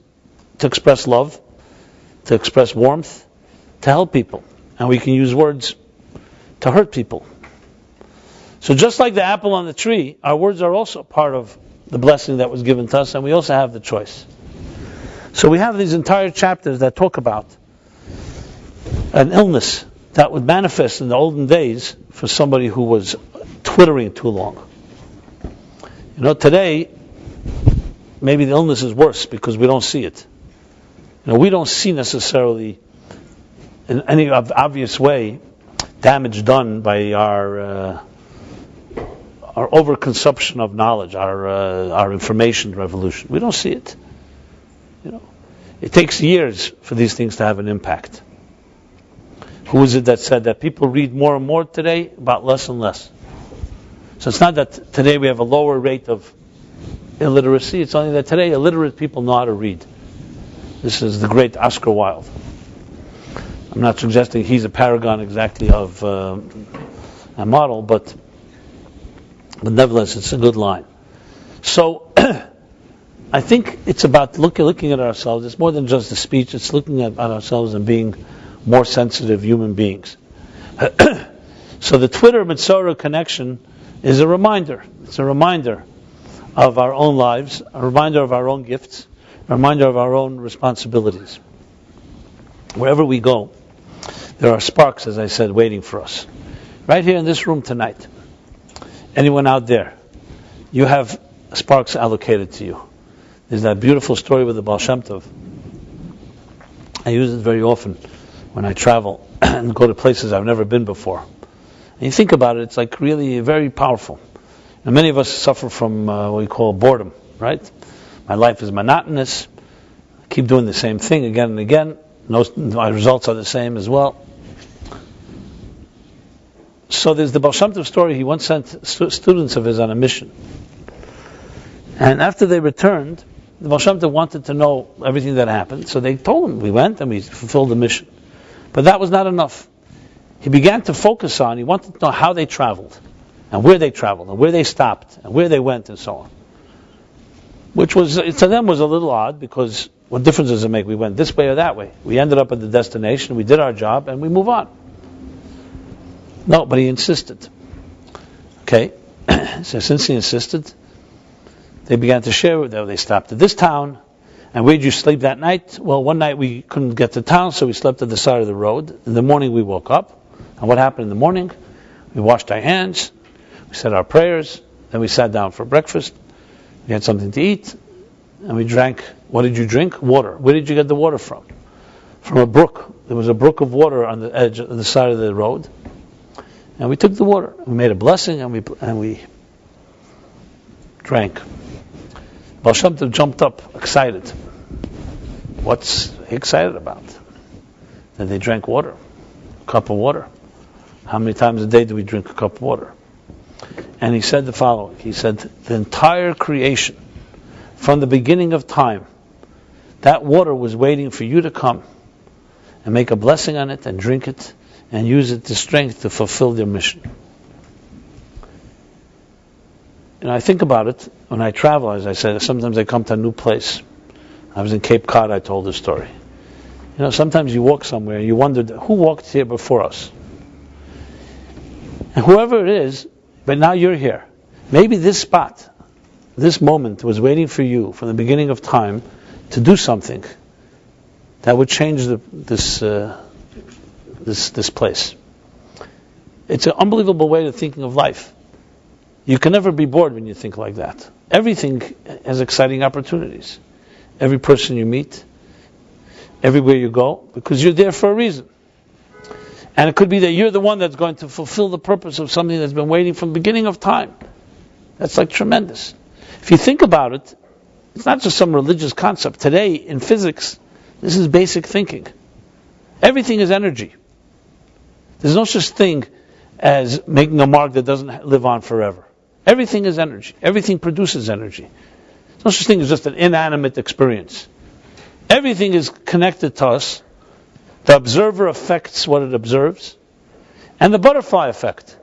to express love, to express warmth, to help people. And we can use words to hurt people. So just like the apple on the tree, our words are also part of the blessing that was given to us, and we also have the choice. So we have these entire chapters that talk about an illness that would manifest in the olden days for somebody who was twittering too long. Today, maybe the illness is worse because we don't see it. We don't see necessarily in any obvious way damage done by our overconsumption of knowledge, our information revolution. We don't see it. It takes years for these things to have an impact. Who is it that said that people read more and more today about less and less? So it's not that today we have a lower rate of illiteracy, it's only that today illiterate people know how to read. This is the great Oscar Wilde. I'm not suggesting he's a paragon exactly of a model, but nevertheless it's a good line. So I think it's about looking at ourselves. It's more than just the speech. It's looking at ourselves and being more sensitive human beings. So the Twitter Mitzorah connection is a reminder. It's a reminder of our own lives, a reminder of our own gifts, a reminder of our own responsibilities. Wherever we go, there are sparks, as I said, waiting for us. Right here in this room tonight. Anyone out there, you have sparks allocated to you. There's that beautiful story with the Baal Shem Tov. I use it very often when I travel and go to places I've never been before. And you think about it, it's like really very powerful. And many of us suffer from what we call boredom, right? My life is monotonous. I keep doing the same thing again and again. My results are the same as well. So there's the Baal Shem Tov story. He once sent students of his on a mission. And after they returned, the Baal Shem Tov wanted to know everything that happened. So they told him, we went and we fulfilled the mission. But that was not enough. He began to focus on, he wanted to know how they traveled, and where they stopped, and where they went, and so on. Which was, to them, was a little odd, because what difference does it make? We went this way or that way. We ended up at the destination, we did our job, and we move on. No, but he insisted. Okay, so since he insisted, they began to share with them. They stopped at this town, and where did you sleep that night? Well, one night we couldn't get to town, so we slept at the side of the road. In the morning we woke up, and what happened in the morning? We washed our hands, we said our prayers, then we sat down for breakfast, we had something to eat, and we drank. What did you drink? Water. Where did you get the water from? From a brook. There was a brook of water on the edge, on the side of the road, and we took the water. We made a blessing, and we drank. Baal Shem Tov jumped up, excited. What's he excited about? That they drank water, a cup of water. How many times a day do we drink a cup of water? And he said the following. He said, the entire creation, from the beginning of time, that water was waiting for you to come and make a blessing on it and drink it and use it to strength to fulfill their mission. And I think about it when I travel, as I said, sometimes I come to a new place. I was in Cape Cod, I told this story. Sometimes you walk somewhere and you wonder, who walked here before us? And whoever it is, but now you're here. Maybe this spot, this moment was waiting for you from the beginning of time to do something that would change this place. It's an unbelievable way of thinking of life. You can never be bored when you think like that. Everything has exciting opportunities. Every person you meet, everywhere you go, because you're there for a reason. And it could be that you're the one that's going to fulfill the purpose of something that's been waiting from the beginning of time. That's like tremendous. If you think about it, it's not just some religious concept. Today, in physics, this is basic thinking. Everything is energy. There's no such thing as making a mark that doesn't live on forever. Everything is energy. Everything produces energy. There's no such thing as just an inanimate experience. Everything is connected to us. The observer affects what it observes. And the butterfly effect.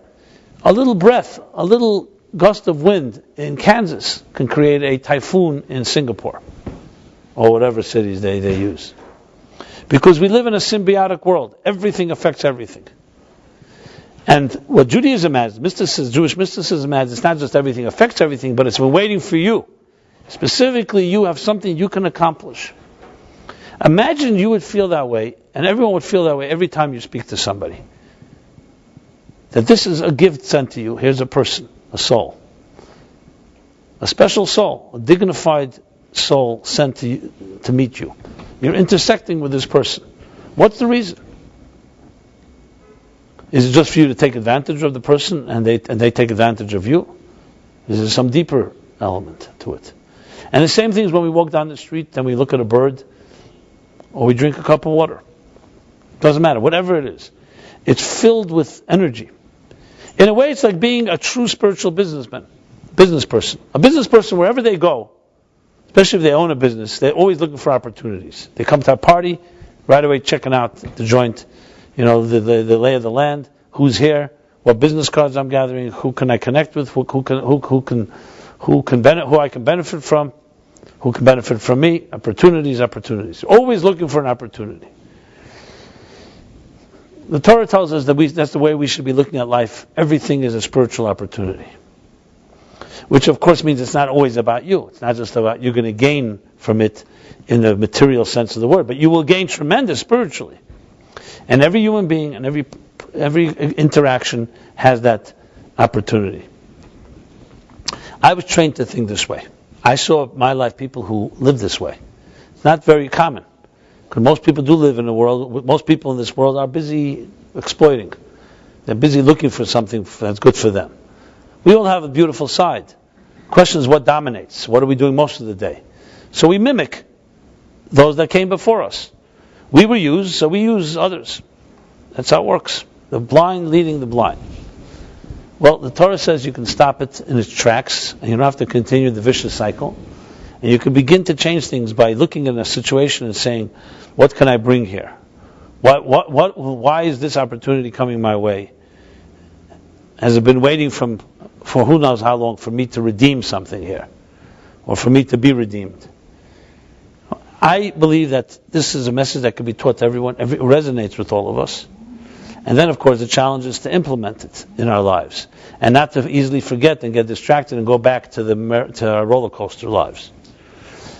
A little breath, a little gust of wind in Kansas can create a typhoon in Singapore. Or whatever cities they use. Because we live in a symbiotic world. Everything affects everything. And what Judaism has, Jewish mysticism has, it's not just everything affects everything, but it's waiting for you. Specifically, you have something you can accomplish. Imagine you would feel that way, and everyone would feel that way every time you speak to somebody. That this is a gift sent to you. Here's a person, a soul. A special soul, a dignified soul sent to you to meet you. You're intersecting with this person. What's the reason? Is it just for you to take advantage of the person and they take advantage of you? Is there some deeper element to it? And the same thing is when we walk down the street and we look at a bird or we drink a cup of water. Doesn't matter, whatever it is. It's filled with energy. In a way, it's like being a true spiritual business person. A business person, wherever they go, especially if they own a business, they're always looking for opportunities. They come to a party, right away checking out the joint, the lay of the land, who's here, what business cards I'm gathering, who can I connect with, who I can benefit from, who can benefit from me, opportunities. Always looking for an opportunity. The Torah tells us that that's the way we should be looking at life. Everything is a spiritual opportunity. Which of course means it's not always about you. It's not just about you're going to gain from it in the material sense of the word, but you will gain tremendous spiritually. And every human being and every interaction has that opportunity. I was trained to think this way. I saw in my life people who live this way. It's not very common. Because most people do live in the world, most people in this world are busy exploiting. They're busy looking for something that's good for them. We all have a beautiful side. Question is what dominates? What are we doing most of the day? So we mimic those that came before us. We were used, so we use others. That's how it works. The blind leading the blind. Well, the Torah says you can stop it in its tracks, and you don't have to continue the vicious cycle. And you can begin to change things by looking at a situation and saying, what can I bring here? Why is this opportunity coming my way? Has it been waiting for who knows how long for me to redeem something here? Or for me to be redeemed? I believe that this is a message that can be taught to everyone. It resonates with all of us. And then, of course, the challenge is to implement it in our lives. And not to easily forget and get distracted and go back to our roller coaster lives.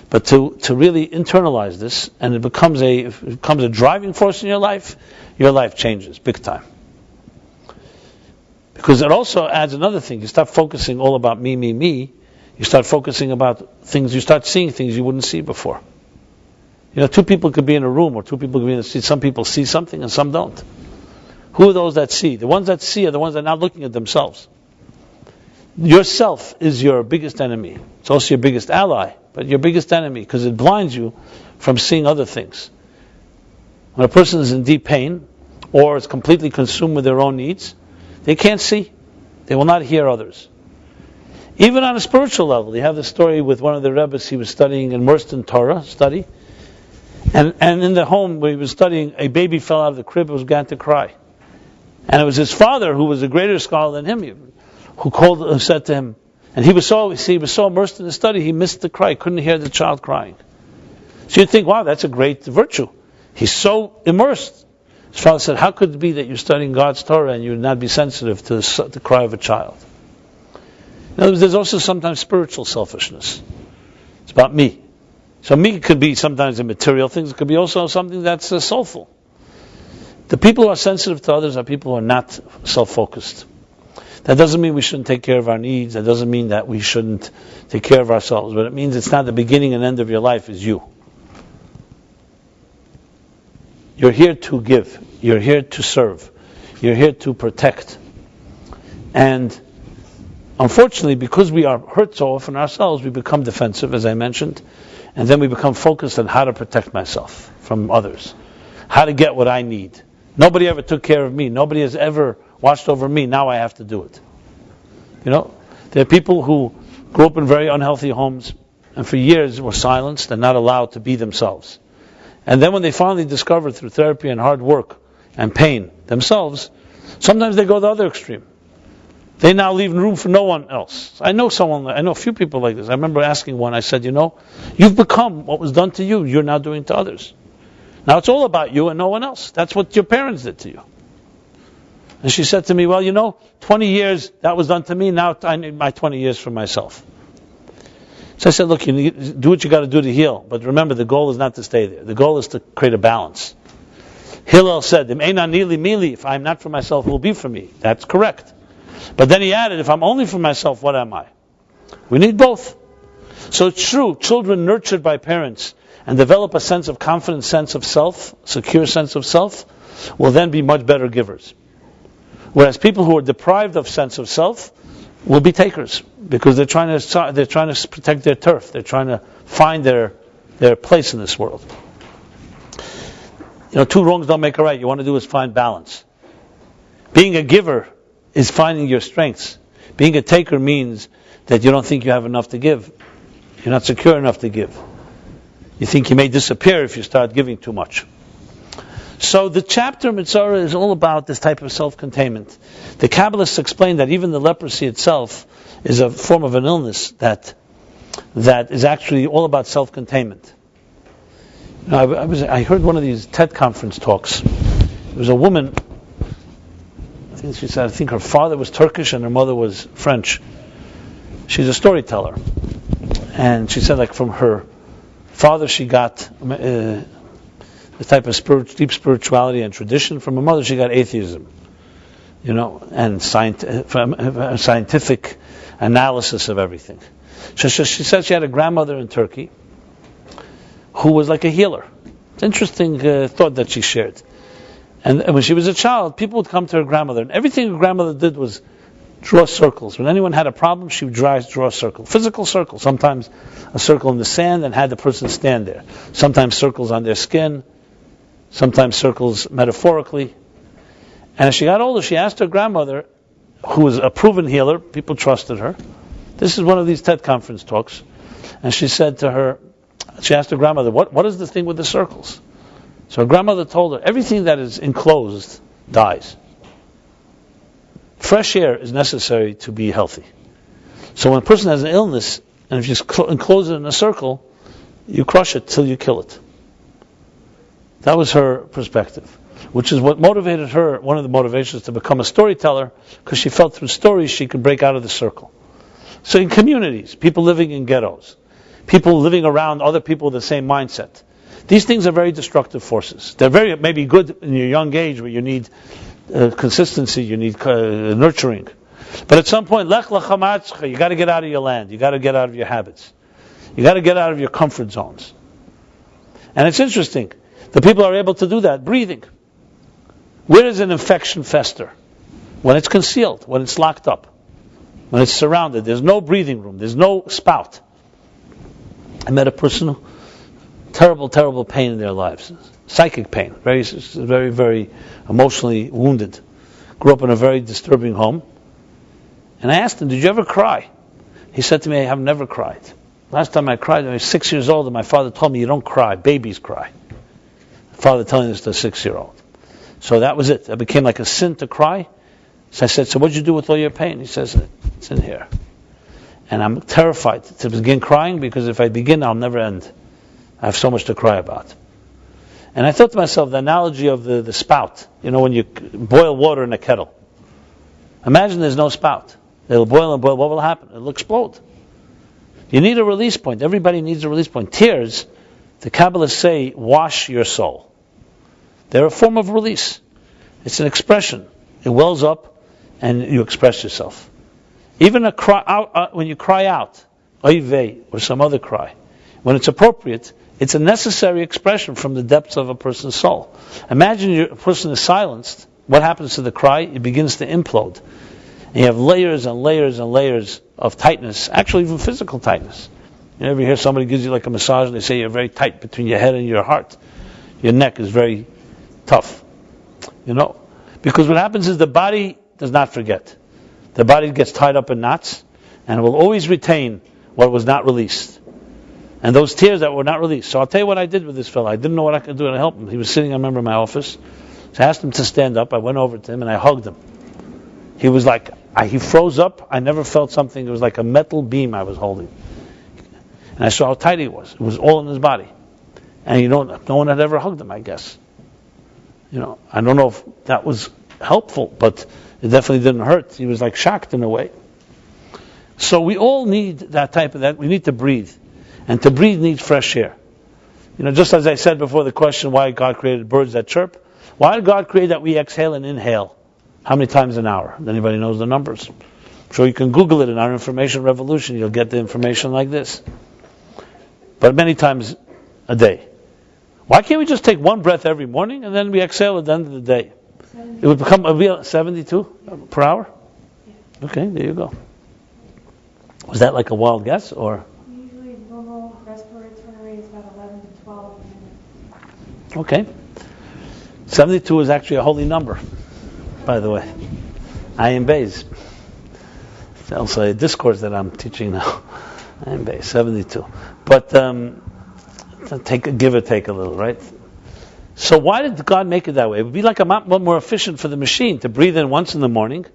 But to really internalize this, and it becomes a driving force in your life changes big time. Because it also adds another thing. You stop focusing all about me. You start focusing about things, you start seeing things you wouldn't see before. Two people could be in a room, or two people could be in a seat. Some people see something and some don't. Who are those that see? The ones that see are the ones that are not looking at themselves. Yourself is your biggest enemy. It's also your biggest ally, but your biggest enemy, because it blinds you from seeing other things. When a person is in deep pain, or is completely consumed with their own needs, they can't see. They will not hear others. Even on a spiritual level, you have the story with one of the Rebbes. He was studying, immersed in Torah study, and in the home where he was studying, a baby fell out of the crib and began to cry. And it was his father, who was a greater scholar than him, who said to him, and he was so immersed in the study, he missed the cry, couldn't hear the child crying. So you'd think, wow, that's a great virtue. He's so immersed. His father said, how could it be that you're studying God's Torah and you would not be sensitive to the cry of a child? In other words, there's also sometimes spiritual selfishness. It's about me. So me could be sometimes immaterial things. It could be also something that's soulful. The people who are sensitive to others are people who are not self-focused. That doesn't mean we shouldn't take care of our needs. That doesn't mean that we shouldn't take care of ourselves. But it means it's not the beginning and end of your life is you. You're here to give. You're here to serve. You're here to protect. And unfortunately, because we are hurt so often ourselves, we become defensive, as I mentioned. And then we become focused on how to protect myself from others. How to get what I need. Nobody ever took care of me. Nobody has ever watched over me. Now I have to do it. There are people who grew up in very unhealthy homes and for years were silenced and not allowed to be themselves. And then when they finally discover through therapy and hard work and pain themselves, sometimes they go the other extreme. They now leave room for no one else. I know a few people like this. I remember asking one, I said, you've become what was done to you, you're now doing to others. Now it's all about you and no one else. That's what your parents did to you. And she said to me, 20 years that was done to me, now I need my 20 years for myself. So I said, look, you need to do what you got to do to heal. But remember, the goal is not to stay there. The goal is to create a balance. Hillel said, if I'm not for myself, who will be for me? That's correct. But then he added, if I'm only for myself, what am I? We need both. So it's true, children nurtured by parents and develop a sense of confidence, sense of self, secure sense of self, will then be much better givers. Whereas people who are deprived of sense of self will be takers, because they're trying to protect their turf. They're trying to find their place in this world. Two wrongs don't make a right. You want to do is find balance. Being a giver is finding your strengths. Being a taker means that you don't think you have enough to give. You're not secure enough to give. You think you may disappear if you start giving too much. So the chapter Mitzvah is all about this type of self-containment. The Kabbalists explain that even the leprosy itself is a form of an illness that is actually all about self-containment. I heard one of these TED conference talks. There was a woman, I think her father was Turkish and her mother was French. She's a storyteller. And she said from her father she got the type of deep spirituality and tradition. From her mother she got atheism, and scientific analysis of everything. She said she had a grandmother in Turkey who was like a healer. It's an interesting thought that she shared. And when she was a child, people would come to her grandmother, and everything her grandmother did was Draw circles. When anyone had a problem, she would draw a circle. Physical circle. Sometimes a circle in the sand and had the person stand there. Sometimes circles on their skin. Sometimes circles metaphorically. And as she got older, she asked her grandmother, who was a proven healer, people trusted her. This is one of these TED conference talks. And she said to her, she asked her grandmother, what is the thing with the circles? So her grandmother told her, everything that is enclosed dies. Fresh air is necessary to be healthy. So when a person has an illness, and if you enclose it in a circle, you crush it till you kill it. That was her perspective, which is what motivated her, one of the motivations to become a storyteller, because she felt through stories she could break out of the circle. So in communities, people living in ghettos, people living around other people with the same mindset, these things are very destructive forces. They're very maybe good in your young age where you need consistency, you need nurturing. But at some point, lech lecha, you got to get out of your land. You got to get out of your habits. You got to get out of your comfort zones. And it's interesting. The people are able to do that. Breathing. Where does an infection fester? When it's concealed, when it's locked up, when it's surrounded. There's no breathing room. There's no spout. I met a person who terrible pain in their lives. Psychic pain. Very, very emotionally wounded. Grew up in a very disturbing home. And I asked him, did you ever cry? He said to me, I have never cried. Last time I cried, I was 6 years old, and my father told me, you don't cry, babies cry. Father telling this to a 6-year-old. So that was it. It became like a sin to cry. So I said, so what'd you do with all your pain? He says, it's in here. And I'm terrified to begin crying, because if I begin, I'll never end. I have so much to cry about. And I thought to myself, the analogy of the spout, when you boil water in a kettle. Imagine there's no spout. It'll boil and boil. What will happen? It'll explode. You need a release point. Everybody needs a release point. Tears, the Kabbalists say, wash your soul. They're a form of release. It's an expression. It wells up and you express yourself. Even a cry out, when you cry out, oy vey, or some other cry, when it's appropriate, it's a necessary expression from the depths of a person's soul. Imagine a person is silenced. What happens to the cry? It begins to implode. And you have layers and layers and layers of tightness, actually even physical tightness. You ever hear somebody gives you like a massage and they say you're very tight between your head and your heart. Your neck is very tough. Because what happens is the body does not forget. The body gets tied up in knots and it will always retain what was not released. And those tears that were not released. So I'll tell you what I did with this fellow. I didn't know what I could do to help him. He was sitting, I remember, in my office. So I asked him to stand up. I went over to him and I hugged him. He was like, he froze up. I never felt something. It was like a metal beam I was holding. And I saw how tight he was. It was all in his body. And no one had ever hugged him, I guess. I don't know if that was helpful, but it definitely didn't hurt. He was like shocked in a way. So we all need that type of that. We need to breathe. And to breathe needs fresh air. Just as I said before the question why God created birds that chirp, why did God create that we exhale and inhale? How many times an hour? Anybody knows the numbers? I'm sure you can Google it in our information revolution. You'll get the information like this. But many times a day. Why can't we just take one breath every morning and then we exhale at the end of the day? 72. It would become 72 per hour? Yeah. Okay, there you go. Was that like a wild guess or? Usually normal respiratory rate is about 11 to 12 minutes. Okay. 72 is actually a holy number, by the way. Ayin Beis. It's also a discourse that I'm teaching now. Ayin Beis, 72. But give or take a little, right? So why did God make it that way? It would be like a lot more efficient for the machine to breathe in once in the morning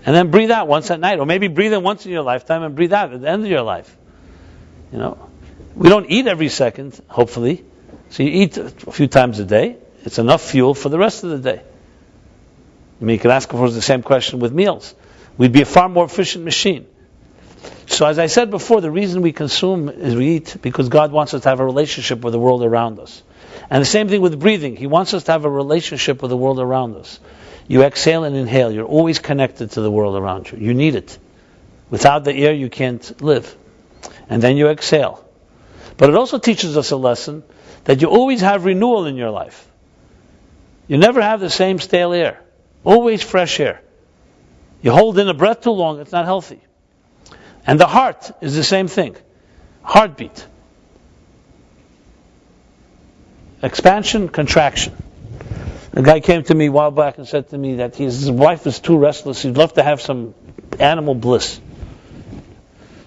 and then breathe out once at night. Or maybe breathe in once in your lifetime and breathe out at the end of your life. We don't eat every second, hopefully. So you eat a few times a day. It's enough fuel for the rest of the day. You could ask for the same question with meals. We'd be a far more efficient machine. So as I said before, the reason we consume is we eat because God wants us to have a relationship with the world around us. And the same thing with breathing. He wants us to have a relationship with the world around us. You exhale and inhale. You're always connected to the world around you. You need it. Without the air, you can't live. And then you exhale. But it also teaches us a lesson that you always have renewal in your life. You never have the same stale air. Always fresh air. You hold in a breath too long, it's not healthy. And the heart is the same thing. Heartbeat. Expansion, contraction. A guy came to me a while back and said to me that his wife is too restless. He'd love to have some animal bliss.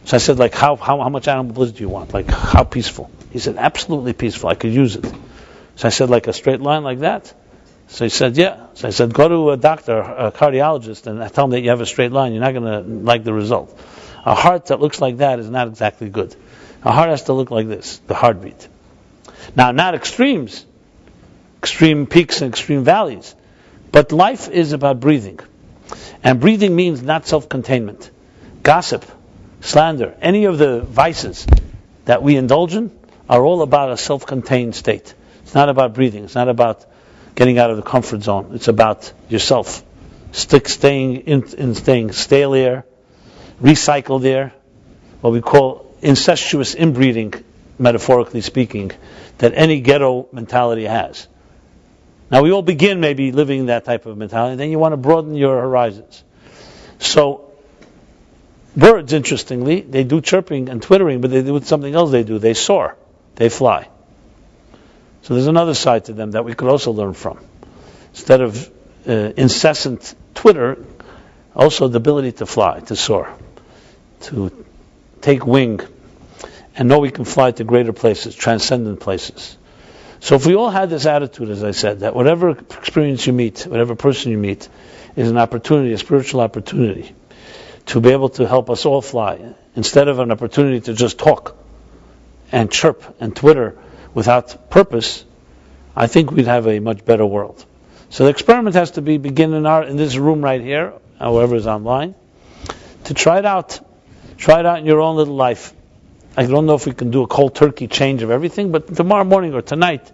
So I said, like, how much animal bliss do you want? Like, how peaceful? He said, absolutely peaceful. I could use it. So I said, like a straight line like that? So he said, yeah. So I said, go to a doctor, a cardiologist, and tell him that you have a straight line. You're not going to like the result. A heart that looks like that is not exactly good. A heart has to look like this, the heartbeat. Now, not extremes, extreme peaks and extreme valleys, but life is about breathing. And breathing means not self-containment. Gossip, slander, any of the vices that we indulge in are all about a self-contained state. It's not about breathing. It's not about getting out of the comfort zone. It's about yourself. Staying stale air, recycled air, what we call incestuous inbreeding, metaphorically speaking, that any ghetto mentality has. Now we all begin maybe living that type of mentality, then you want to broaden your horizons. So, birds, interestingly, they do chirping and twittering, but they do something else they do. They soar. They fly. So there's another side to them that we could also learn from. Instead of incessant twitter, also the ability to fly, to soar, to take wing, and know we can fly to greater places, transcendent places. So if we all had this attitude, as I said, that whatever experience you meet, whatever person you meet, is an opportunity, a spiritual opportunity, to be able to help us all fly, instead of an opportunity to just talk and chirp and twitter without purpose, I think we'd have a much better world. So the experiment has to begin in this room right here, however is online, to try it out. Try it out in your own little life. I don't know if we can do a cold turkey change of everything, but tomorrow morning or tonight,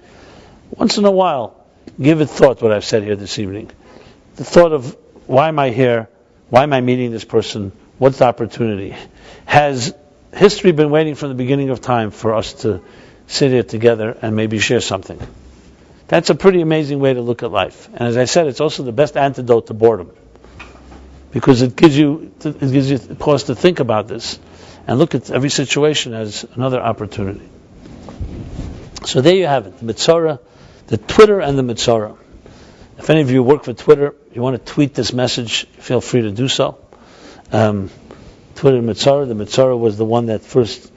once in a while, give it thought what I've said here this evening. The thought of, why am I here? Why am I meeting this person? What's the opportunity? Has history been waiting from the beginning of time for us to sit here together and maybe share something? That's a pretty amazing way to look at life. And as I said, it's also the best antidote to boredom, because it gives you cause to think about this and look at every situation as another opportunity. So there you have it, the Mitzorah, the Twitter and the Mitzorah. If any of you work for Twitter, you want to tweet this message, feel free to do so. Twitter and Mitzorah. The Mitzorah was the one that first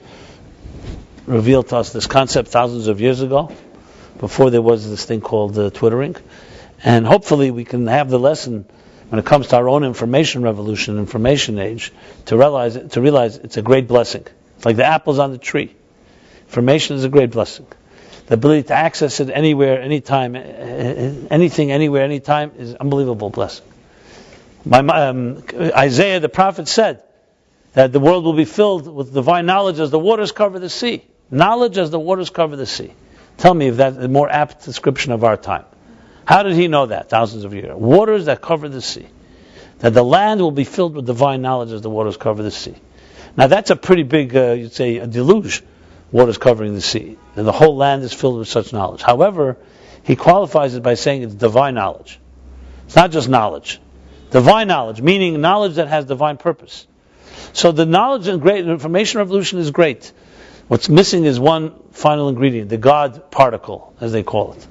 revealed to us this concept thousands of years ago, before there was this thing called Twittering. And hopefully we can have the lesson when it comes to our own information revolution, information age, to realize it's a great blessing. It's like the apples on the tree. Information is a great blessing. The ability to access it anywhere, anytime, anything, anywhere, anytime is an unbelievable blessing. Isaiah the prophet said that the world will be filled with divine knowledge as the waters cover the sea. Knowledge as the waters cover the sea. Tell me if that's a more apt description of our time. How did he know that thousands of years? Waters that cover the sea. That the land will be filled with divine knowledge as the waters cover the sea. Now that's a pretty big, you'd say, a deluge, waters covering the sea. And the whole land is filled with such knowledge. However, he qualifies it by saying it's divine knowledge. It's not just knowledge. Divine knowledge, meaning knowledge that has divine purpose. So the knowledge and great information revolution is great. What's missing is one final ingredient, the God particle, as they call it,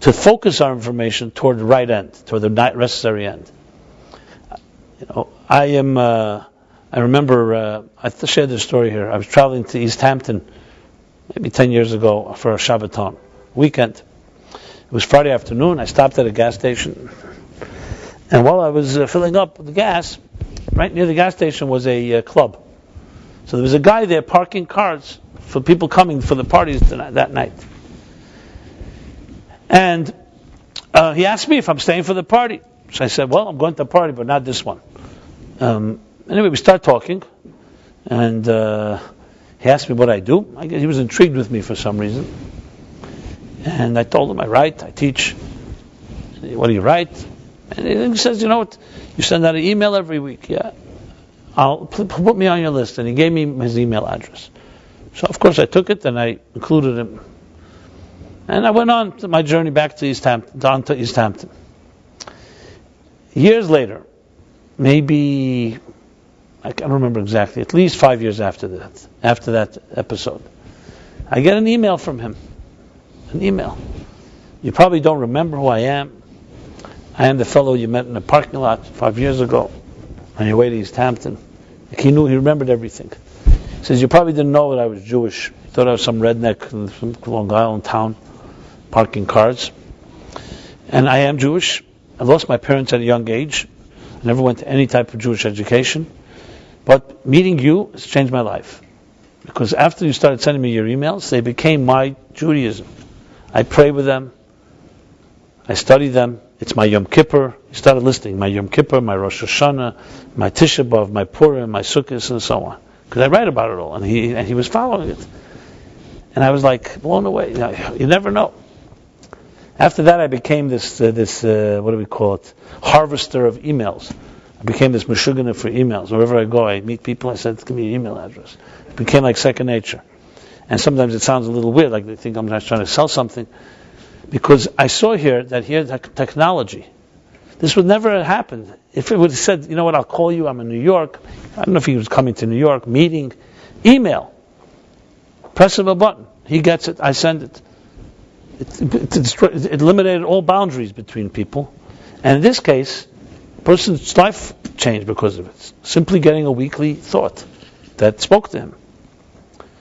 to focus our information toward the right end, toward the necessary end. I remember, I shared this story here. I was traveling to East Hampton maybe 10 years ago for a Shabbaton weekend. It was Friday afternoon. I stopped at a gas station, and while I was filling up the gas, right near the gas station was a club. So there was a guy there parking cars for people coming for the parties that night. And he asked me if I'm staying for the party. So I said, well, I'm going to the party, but not this one. Anyway, we start talking, and he asked me what I do. I guess he was intrigued with me for some reason. And I told him I write, I teach. What do you write? And he says, you know what, you send out an email every week. Yeah, I'll put me on your list. And he gave me his email address. So of course I took it and I included him. And I went on to my journey back to East Hampton, down to East Hampton. Years later, maybe, I can't remember exactly, at least 5 years after that episode, I get an email from him. An email. You probably don't remember who I am. I am the fellow you met in the parking lot 5 years ago on your way to East Hampton. He remembered everything. He says, you probably didn't know that I was Jewish. You thought I was some redneck in some Long Island town parking cars. And I am Jewish. I lost my parents at a young age. I never went to any type of Jewish education. But meeting you has changed my life. Because after you started sending me your emails, they became my Judaism. I pray with them. I study them. It's my Yom Kippur. You started listing my Yom Kippur, my Rosh Hashanah, my Tisha B'Av, my Purim, my Sukkot, and so on. Because I write about it all, and he was following it. And I was like blown away. You never know. After that, I became this what do we call it? Harvester of emails. I became this meshugana for emails. Wherever I go, I meet people. I said, "Give me your email address." It became like second nature. And sometimes it sounds a little weird, like they think I'm just trying to sell something. Because I saw here technology. This would never have happened. If it would have said, you know what, I'll call you, I'm in New York. I don't know if he was coming to New York, meeting, email. Press of a button. He gets it, I send it. It eliminated all boundaries between people. And in this case, a person's life changed because of it. Simply getting a weekly thought that spoke to him.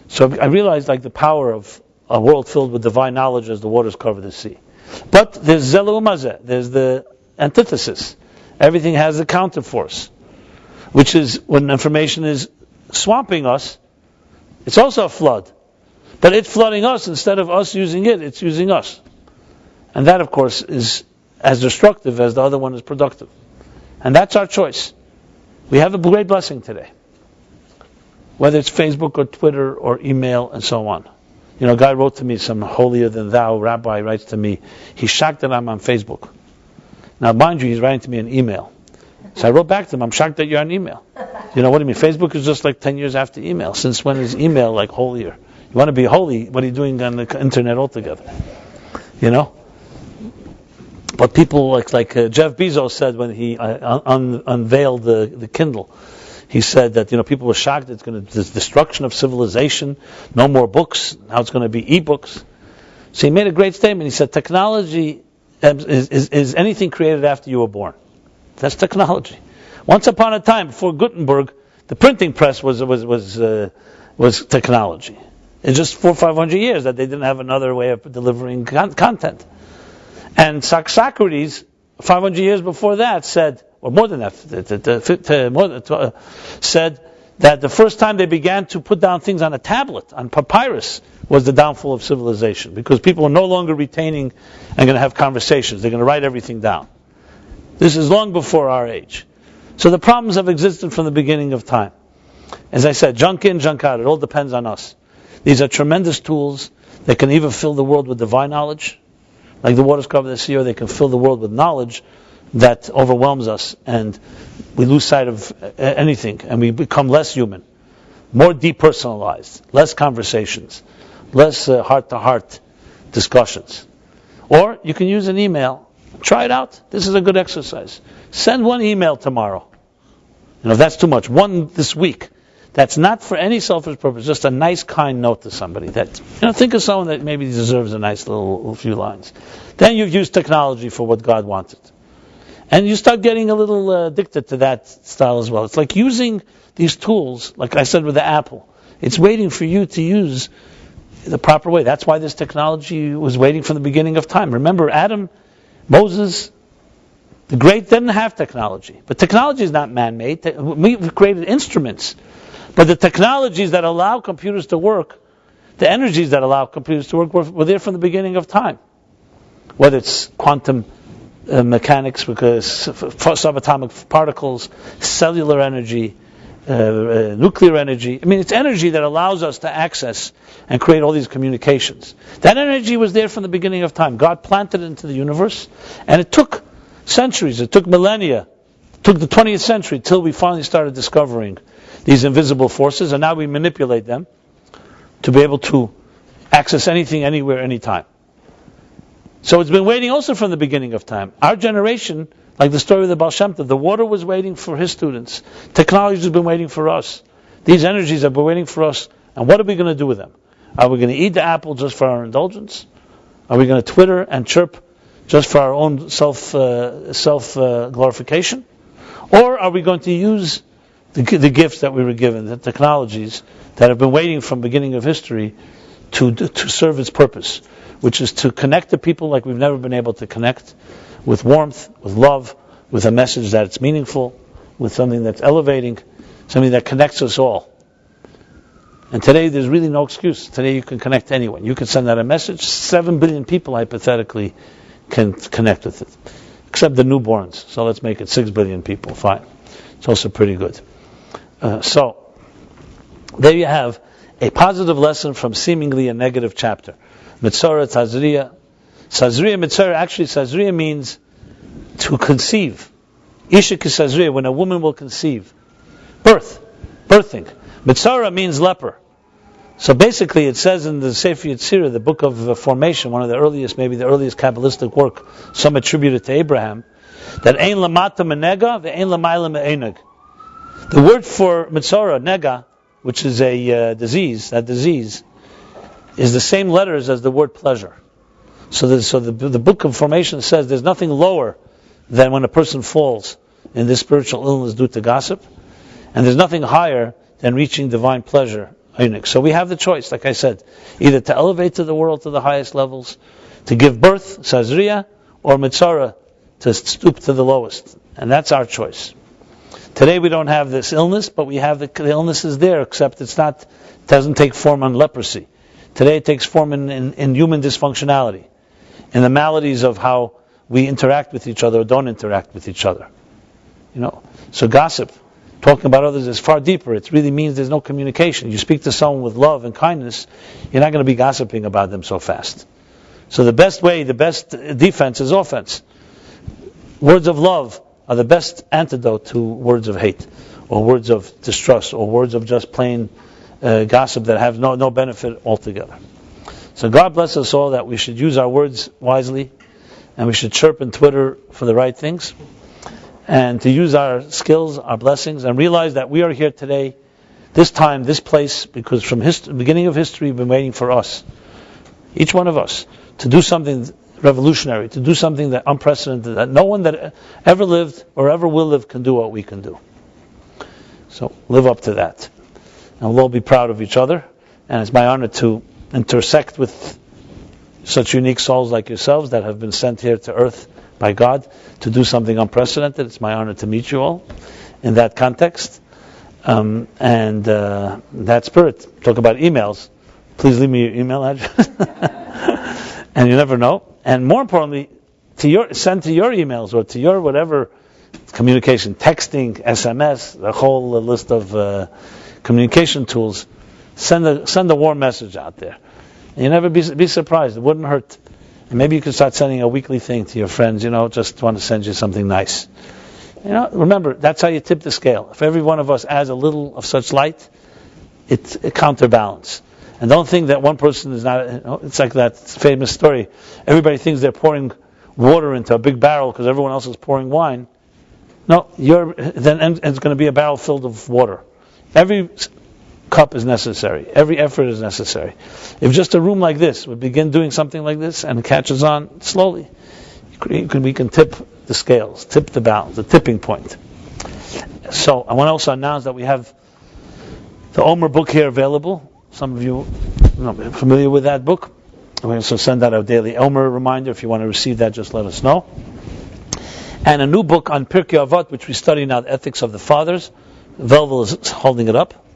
So I realized the power of a world filled with divine knowledge as the waters cover the sea. But there's zelu umazeh, there's the antithesis. Everything has a counterforce, which is when information is swamping us, it's also a flood. But it's flooding us instead of us using it, it's using us. And that, of course, is as destructive as the other one is productive. And that's our choice. We have a great blessing today. Whether it's Facebook or Twitter or email and so on. A guy wrote to me, some holier than thou rabbi writes to me, he's shocked that I'm on Facebook. Now, mind you, he's writing to me an email. So I wrote back to him, I'm shocked that you're on email. What do you mean? Facebook is just 10 years after email. Since when is email holier? You want to be holy, what are you doing on the internet altogether? But people like Jeff Bezos said when he unveiled the Kindle, he said that people were shocked it's going to the destruction of civilization, no more books, now it's going to be e-books. So he made a great statement. He said technology is anything created after you were born. That's technology. Once upon a time, before Gutenberg, the printing press was technology. It's just 400 or 500 years that they didn't have another way of delivering content. And Socrates, 500 years before that, said, or more than that, said that the first time they began to put down things on a tablet, on papyrus, was the downfall of civilization. Because people are no longer retaining and going to have conversations. They're going to write everything down. This is long before our age. So the problems have existed from the beginning of time. As I said, junk in, junk out. It all depends on us. These are tremendous tools. They can either fill the world with divine knowledge, like the waters cover the sea, or they can fill the world with knowledge that overwhelms us, and we lose sight of anything, and we become less human, more depersonalized, less conversations, less heart-to-heart discussions. Or you can use an email. Try it out. This is a good exercise. Send one email tomorrow. If that's too much, one this week. That's not for any selfish purpose, just a nice, kind note to somebody. That think of someone that maybe deserves a nice little few lines. Then you've used technology for what God wanted. And you start getting a little addicted to that style as well. It's like using these tools, like I said with the apple. It's waiting for you to use the proper way. That's why this technology was waiting from the beginning of time. Remember, Adam, Moses, the great didn't have technology. But technology is not man-made. We've created instruments. But the technologies that allow computers to work, the energies that allow computers to work were there from the beginning of time. Whether it's quantum mechanics, because subatomic particles, cellular energy, nuclear energy. It's energy that allows us to access and create all these communications. That energy was there from the beginning of time. God planted it into the universe, and it took centuries, it took millennia, it took the 20th century till we finally started discovering these invisible forces, and now we manipulate them to be able to access anything, anywhere, anytime. So it's been waiting also from the beginning of time. Our generation, Like the story of the Baal Shem Tov. The water was waiting for his students. Technology has been waiting for us. These energies have been waiting for us. And what are we going to do with them? Are we going to eat the apple just for our indulgence? Are we going to Twitter and chirp just for our own self glorification? Or are we going to use the gifts that we were given, the technologies that have been waiting from the beginning of history to serve its purpose, which is to connect the people like we've never been able to connect, with warmth, with love, with a message that's meaningful, with something that's elevating, something that connects us all. And today there's really no excuse. Today you can connect to anyone. You can send out a message. 7 billion people hypothetically can connect with it, except the newborns. So let's make it 6 billion people. Fine. It's also pretty good. So there you have a positive lesson from seemingly a negative chapter. Mitzorah, Tazriya. Sazriya, Mitzorah, actually Sazriya means to conceive. Isha Kisazriya, when a woman will conceive. Birthing. Mitzorah means leper. So basically it says in the Sefer Yetzirah, the book of formation, one of the earliest, maybe the earliest Kabbalistic work, some attribute it to Abraham, that Ein Lamata Menega, Ve'ein Lamayla Me'eneg. The word for Mitzorah, Nega, which is a disease, that disease, is the same letters as the word pleasure. So the book of formation says there's nothing lower than when a person falls in this spiritual illness due to gossip, and there's nothing higher than reaching divine pleasure. So we have the choice, like I said, either to elevate to the world to the highest levels, to give birth, Sazriya, or Mitzorah, to stoop to the lowest. And that's our choice. Today we don't have this illness, but we have the illness is there, except it doesn't take form on leprosy. Today it takes form in human dysfunctionality, in the maladies of how we interact with each other or don't interact with each other. So gossip, talking about others, is far deeper. It really means there's no communication. You speak to someone with love and kindness, you're not going to be gossiping about them so fast. So the best defense is offense. Words of love are the best antidote to words of hate, or words of distrust, or words of just plain gossip that have no benefit altogether. So God bless us all that we should use our words wisely, and we should chirp and Twitter for the right things, and to use our skills, our blessings, and realize that we are here today, this time, this place, because from the beginning of history we've been waiting for us, each one of us, to do something revolutionary, to do something that unprecedented, that no one that ever lived or ever will live can do what we can do. So live up to that. And we'll all be proud of each other. And it's my honor to intersect with such unique souls like yourselves that have been sent here to earth by God to do something unprecedented. It's my honor to meet you all in that context. And that spirit. Talk about emails. Please leave me your email address. And you never know. And more importantly, send to your emails or to your whatever communication, texting, SMS, the whole list of communication tools. Send a warm message out there. And you never be surprised. It wouldn't hurt. And maybe you could start sending a weekly thing to your friends. Just want to send you something nice. Remember, that's how you tip the scale. If every one of us adds a little of such light, it's a counterbalance. And don't think that one person is not. It's like that famous story. Everybody thinks they're pouring water into a big barrel because everyone else is pouring wine. No, then it's going to be a barrel filled of water. Every cup is necessary. Every effort is necessary. If just a room like this would begin doing something like this and it catches on slowly, we can tip the scales, tip the balance, the tipping point. So I want to also announce that we have the Omer book here available. Some of you are familiar with that book. We also send out a daily Omer reminder. If you want to receive that, just let us know. And a new book on Pirkei Avot, which we study now, the Ethics of the Fathers. Velvel is holding it up.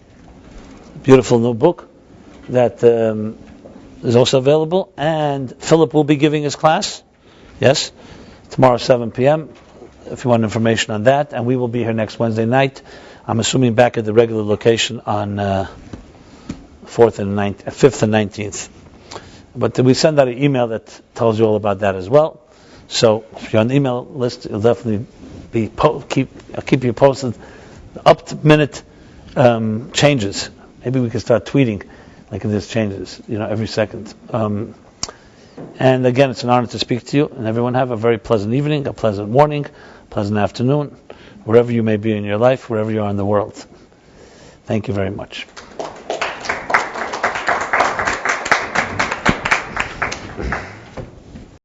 Beautiful new book that is also available. And Philip will be giving his class. Yes, tomorrow 7 p.m. if you want information on that. And we will be here next Wednesday night. I'm assuming back at the regular location on 5th and 19th. But we send out an email that tells you all about that as well. So if you're on the email list, you'll definitely I'll keep you posted. Up-to-minute changes. Maybe we can start tweeting like if there's changes, every second. And again, it's an honor to speak to you. And everyone have a very pleasant evening, a pleasant morning, pleasant afternoon, wherever you may be in your life, wherever you are in the world. Thank you very much.